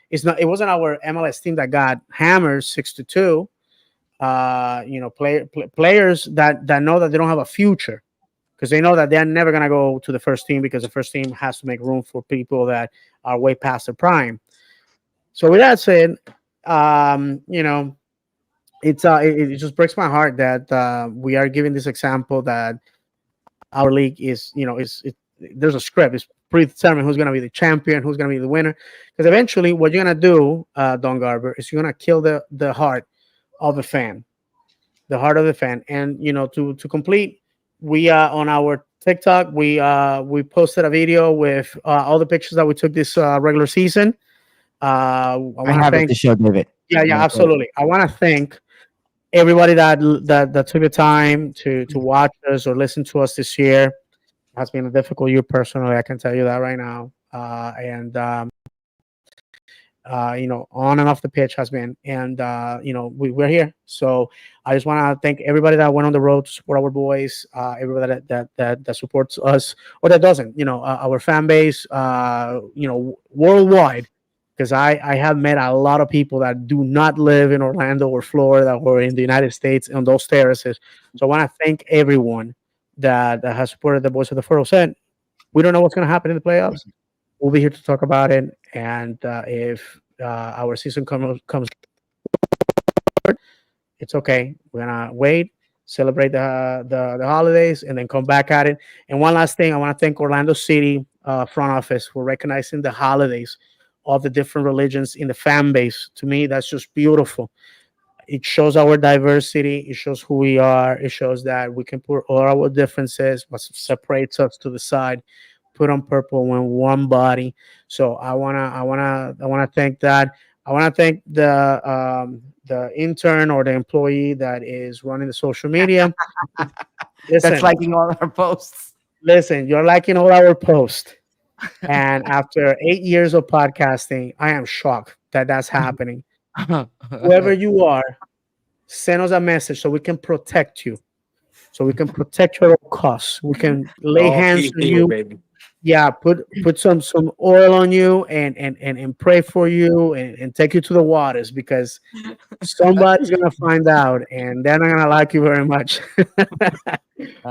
it wasn't our MLS team that got hammered 6-2. players that know that they don't have a future because they know that they're never gonna go to the first team because the first team has to make room for people that are way past their prime. So with that said, you know, it just breaks my heart that we are giving this example that our league is, there's a script. It's predetermined who's going to be the champion, who's going to be the winner. Because eventually, what you're going to do, Don Garber, is you're going to kill the heart of the fan, the heart of the fan. And to complete, we on our TikTok, we posted a video with all the pictures that we took this regular season. I I want to have it thank, to show, David. yeah, absolutely. I want to thank everybody that took the time to watch us or listen to us this year. It has been a difficult year personally. I can tell you that right now. And on and off the pitch has been, and we're here. So I just want to thank everybody that went on the road to support our boys, everybody that supports us or that doesn't. Our fan base, worldwide. Because I have met a lot of people that do not live in Orlando or Florida or in the United States on those terraces. So I want to thank everyone that has supported the boys of the 407. We don't know what's going to happen in the playoffs. We'll be here to talk about it. And if our season comes, it's okay. We're gonna wait, celebrate the holidays, and then come back at it. And one last thing, I want to thank Orlando City front office for recognizing the holidays of the different religions in the fan base. To me, that's just beautiful. It shows our diversity. It shows who we are. It shows that we can put all our differences, what separates us to the side, put on purple when one body. So I wanna thank that. I want to thank the intern or the employee that is running the social media. That's Listen, liking all our posts. listen, you're liking all our posts, and after 8 years of podcasting, I am shocked that that's happening. Whoever you are, send us a message so we can protect you, so we can protect your costs. We can lay All hands keep on here, you. baby. Yeah, put some oil on you and pray for you and take you to the waters because somebody's gonna find out and they're not gonna like you very much.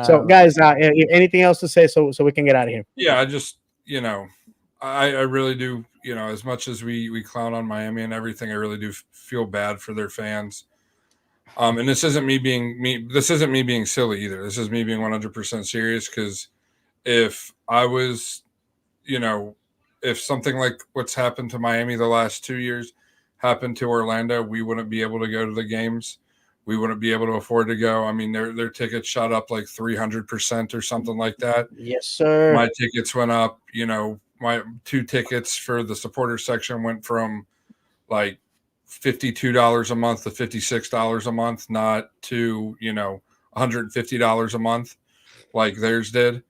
So, Um, guys, anything else to say so we can get out of here? Yeah, I just I really do, as much as we clown on Miami and everything, I really do feel bad for their fans. And this isn't me being me. This isn't me being silly either. This is me being 100% serious. Because if I was, you know, if something like what's happened to Miami the last 2 years happened to Orlando, we wouldn't be able to go to the games. We wouldn't be able to afford to go. I mean, their tickets shot up like 300% or something like that. Yes, sir. My tickets went up. My 2 tickets for the supporter section went from like $52 a month to $56 a month, not to $150 a month like theirs did.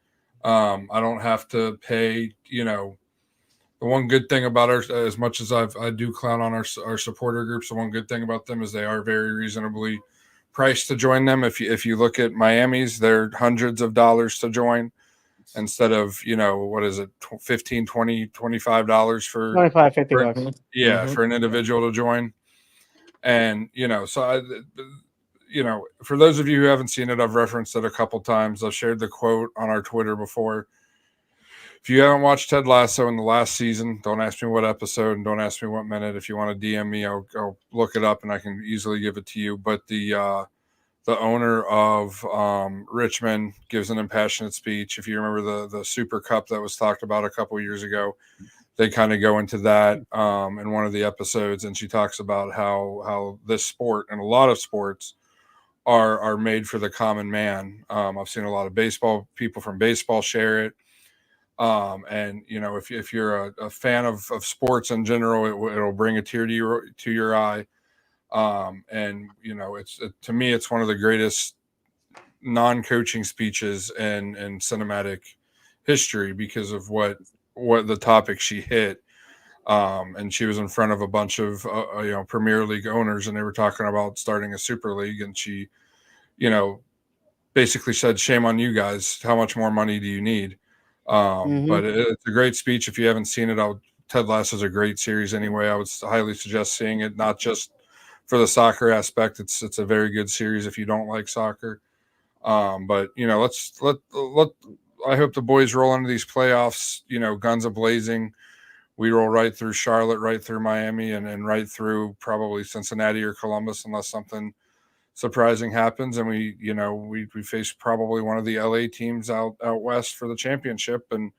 I don't have to pay. The one good thing about our, as much as I do clown on our supporter groups, the one good thing about them is they are very reasonably priced to join them. If you look at Miami's, they're hundreds of dollars to join instead of what is it, 15, 20, $25 for 25, 50 for bucks. yeah, Mhm. for an individual to join. And so for those of you who haven't seen it, I've referenced it a couple times. I've shared the quote on our Twitter before. If you haven't watched Ted Lasso in the last season, don't ask me what episode and don't ask me what minute. If you want to DM me, I'll look it up and I can easily give it to you. But the owner of Richmond gives an impassionate speech. If you remember the Super Cup that was talked about a couple years ago, they kind of go into that in one of the episodes, and she talks about how this sport and a lot of sports are made for the common man. I've seen a lot of people from baseball share it. And if you're a fan of sports in general, it'll bring a tear to your eye. And to me, it's one of the greatest non-coaching speeches in cinematic history because of what the topic she hit. And she was in front of a bunch of Premier League owners, and they were talking about starting a Super League, and she basically said, "Shame on you guys. How much more money do you need?" Hmm. But it's a great speech. If you haven't seen it, Ted Lasso is a great series anyway. I would highly suggest seeing it, not just for the soccer aspect, it's a very good series if you don't like soccer. But let's let I hope the boys roll into these playoffs, guns a blazing. We roll right through Charlotte, right through Miami, and right through probably Cincinnati or Columbus, unless something surprising happens, and we face probably one of the LA teams out west for the championship. And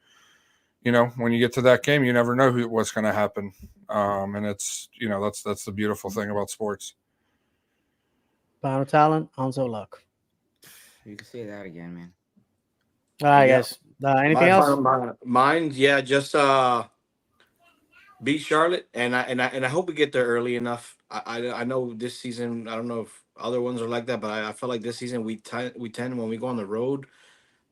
when you get to that game, you never know what's going to happen. And it's that's the beautiful thing about sports. Pound of talent, ounce of luck. You can say that again, man. All right, Yeah. guys. Anything else? Mine, yeah, just beat Charlotte, and I hope we get there early enough. I know this season, I don't know if other ones are like that, but I feel like this season we tend when we go on the road,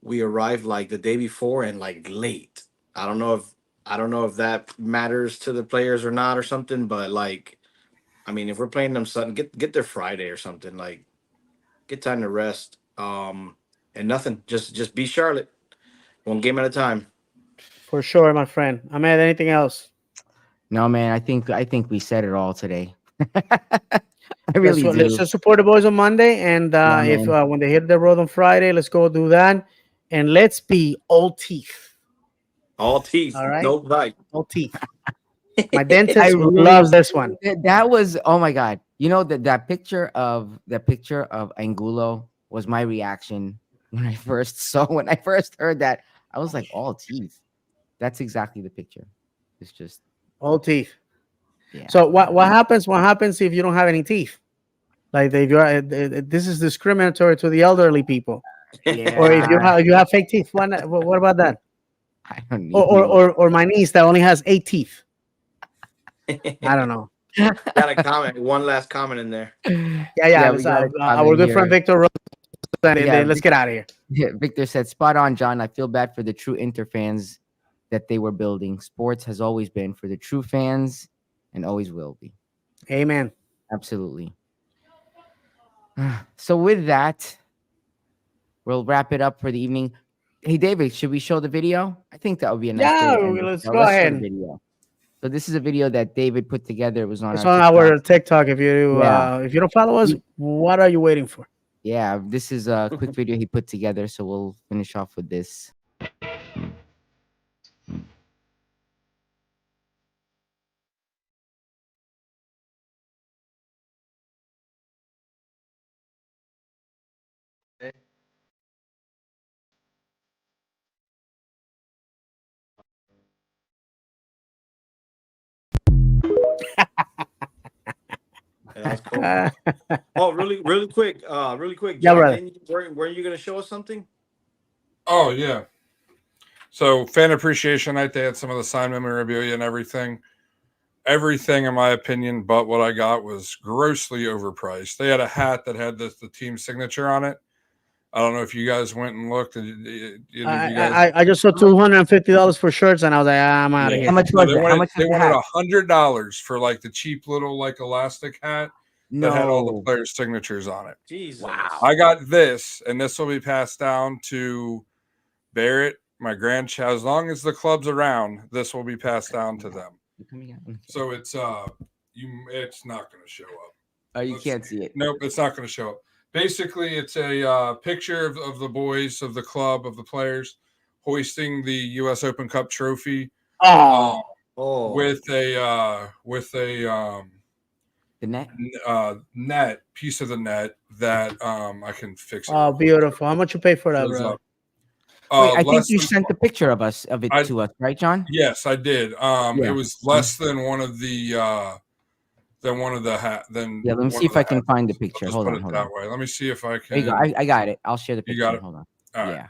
we arrive like the day before and like late. I don't know if that matters to the players or not or something, but like, I mean, if we're playing them Sunday, get there Friday or something, like get time to rest. And nothing, just beat Charlotte one game at a time. For sure, my friend. Ahmed, anything else? No, man. I think we said it all today. I Let's really do. let's just support the boys on Monday, and Yeah, if man. when they hit the road on Friday, let's go do that, and let's be all teeth. All teeth, All right, no bite. all teeth. My I dentist really loves this one. that was, oh my god. That picture of Angulo was my reaction when I first heard that. I was like, all teeth. That's exactly the picture. It's just, All teeth. yeah. So what happens? What happens if you don't have any teeth? Like if you're this is discriminatory to the elderly people, or if Yeah. you have fake teeth. What about that? I don't need Or my niece that only has 8 teeth. I don't know. Got a comment. One last comment in there. Yeah. we Let's, got a our comment good friend here. Victor Rose, and Yeah, then let's get out of here. Victor said, spot on, John. I feel bad for the true Inter fans that they were building. Sports has always been for the true fans and always will be. Amen. Absolutely. So with that, we'll wrap it up for the evening. Hey, David, should we show the video? I think that would be a nice way Yeah, to end the let's show. go Let's show the ahead. video. So this is a video that David put together. It was on It's our on TikTok. our TikTok. If Yeah. you don't follow us, what are you waiting for? Yeah, this is a quick video he put together. So we'll finish off with this. Yeah, that's cool. Oh, really quick, Yeah, John. brother. Weren't you gonna show us something? Oh yeah. So fan appreciation night, they had some of the signed memorabilia and everything. Everything, in my opinion, but what I got was grossly overpriced. They had a hat that had the team signature on it. I don't know if you guys went and looked. I just saw $250 for shirts, and I was like, I'm out of Yeah. How here. much No, was it? How much they was the wanted hat? $100 for like the cheap little like elastic hat that had all the No. players' signatures on it. Jesus. Wow. I got this, and this will be passed down to Barrett, my grandchild. As long as the club's around, this will be passed down to them. So it's not going to show up. Oh, you can't see it. Nope, it's not going to show up. Basically, it's a picture of the boys, of the club, of the players hoisting the U.S. Open Cup trophy Oh, with a The net. net piece of the net that I can fix it. oh, beautiful. How much you pay for that, Shows bro? up. Wait, I think less you than- sent the picture of it to us, right, John? Yes, I did. Yeah. It was less than one of the hat. Yeah, let me see if I can find the picture. Just Hold put on, it hold that on. way. Let me see if I There you can. go. I got it. I'll share the picture. You got it? Hold on. All right. Yeah.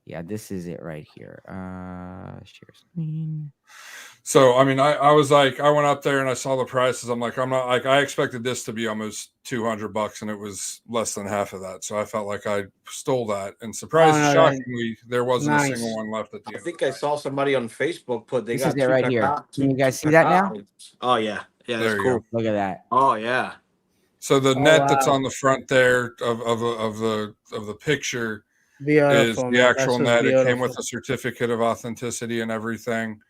Yeah, this is it right here. Share screen. So I mean, I was like, I went up there and I saw the prices. I'm like, I'm not like I expected this to be almost $200, and it was less than half of that. So I felt like I stole that. And surprised, no, shockingly, there wasn't a nice. single one left at the I end. think I saw somebody on Facebook put they This got is it right here. Can you guys see that now? Oh yeah, yeah, that's There you cool. go. Look at that. Oh yeah, So the Oh, net that's wow. on the front there of the picture is Beautiful, the man. actual That's just net. It came beautiful. with a certificate of authenticity and everything.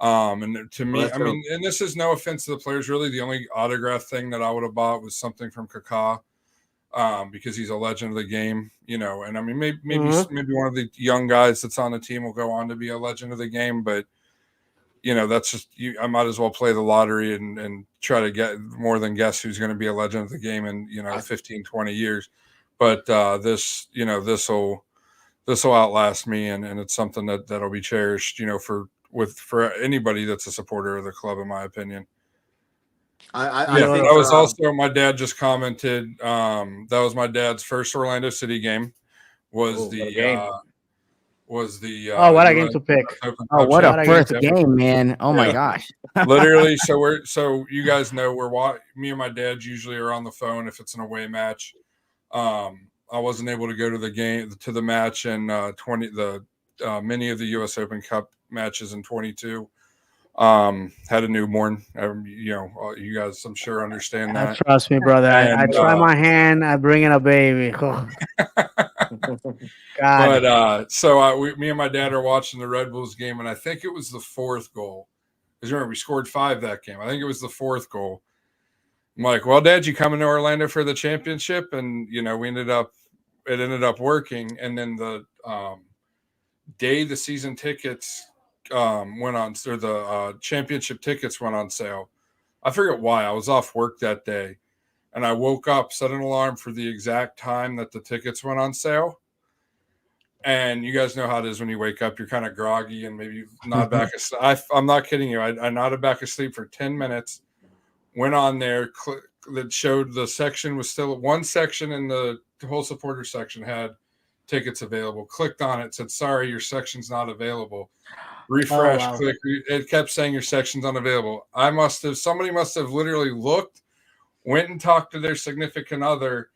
And to Well, me, that's I mean, and this is no offense to the players, really. The only autograph thing that I would have bought was something from Kaká, because he's a legend of the game, you know. And I mean, maybe one of the young guys that's on the team will go on to be a legend of the game, but you know, that's just you. I might as well play the lottery and try to get more than guess who's going to be a legend of the game in 15, 20 years. But this, you know, this will outlast me, and it's something that'll be cherished, you know, for anybody that's a supporter of the club, in my opinion. I think that was also my dad just commented. That was my dad's first Orlando City game. Was what a game to pick! Oh, what a first game, man! Oh my gosh! Literally, so you guys know me and my dad usually are on the phone if it's an away match. I wasn't able to go to the match and many of the U.S. Open Cup matches in 22. Had a newborn. You guys, I'm sure, understand that. Trust me, brother. I try my hand. I bring in a baby. God. But me and my dad are watching the Red Bulls game, and I think it was the fourth goal. Because remember, we scored 5 that game. I think it was the fourth goal. I'm like, well, Dad, you coming to Orlando for the championship? And you know, it ended up working. And then the day the season tickets went on, or the championship tickets went on sale. I forget why. I was off work that day, and I woke up, set an alarm for the exact time that the tickets went on sale. And you guys know how it is when you wake up, you're kind of groggy and maybe nod back asleep. I'm not kidding you. I nodded back asleep for 10 minutes, went on there, that showed the section was still one section in the whole supporter section had tickets available. Clicked on it, said, sorry, your section's not available. Refresh, click. It kept saying your section's unavailable. Somebody must have literally looked, went and talked to their significant other,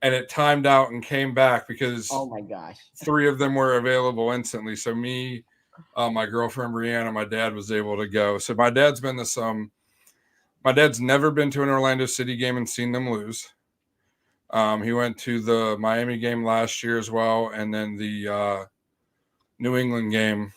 and it timed out and came back because oh my gosh, 3 of them were available instantly. So me, my girlfriend Brianna, my dad was able to go. So my dad's been to my dad's never been to an Orlando City game and seen them lose. He went to the Miami game last year as well, and then the New England game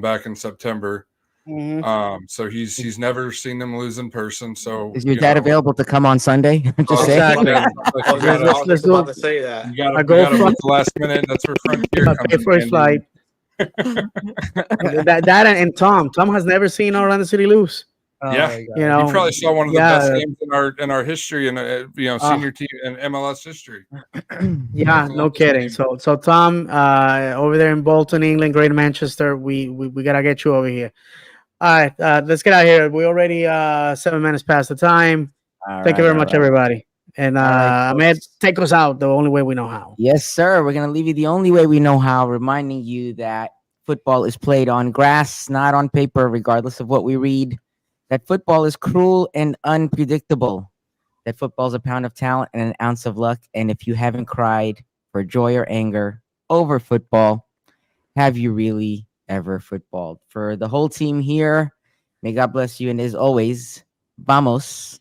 back in September. Mm-hmm. So he's never seen them lose in person. So is your dad available to come on Sunday? Just exactly. Let's do about to say that. You got to book the last minute. That's where Frontier comes in. First flight. that and Tom has never seen Orlando City lose. Yeah, you know, you probably saw one of the best games in our history and senior team and MLS history. Yeah, no kidding. So Tom, over there in Bolton, England, Greater Manchester, we gotta get you over here. All right, let's get out of here. We already 7 minutes past the time. Thank you very much, everybody. And Ahmed, take us out the only way we know how. Yes, sir. We're gonna leave you the only way we know how, reminding you that football is played on grass, not on paper, regardless of what we read. That football is cruel and unpredictable. That football is a pound of talent and an ounce of luck. And if you haven't cried for joy or anger over football, have you really ever footballed? For the whole team here, may God bless you. And as always, vamos.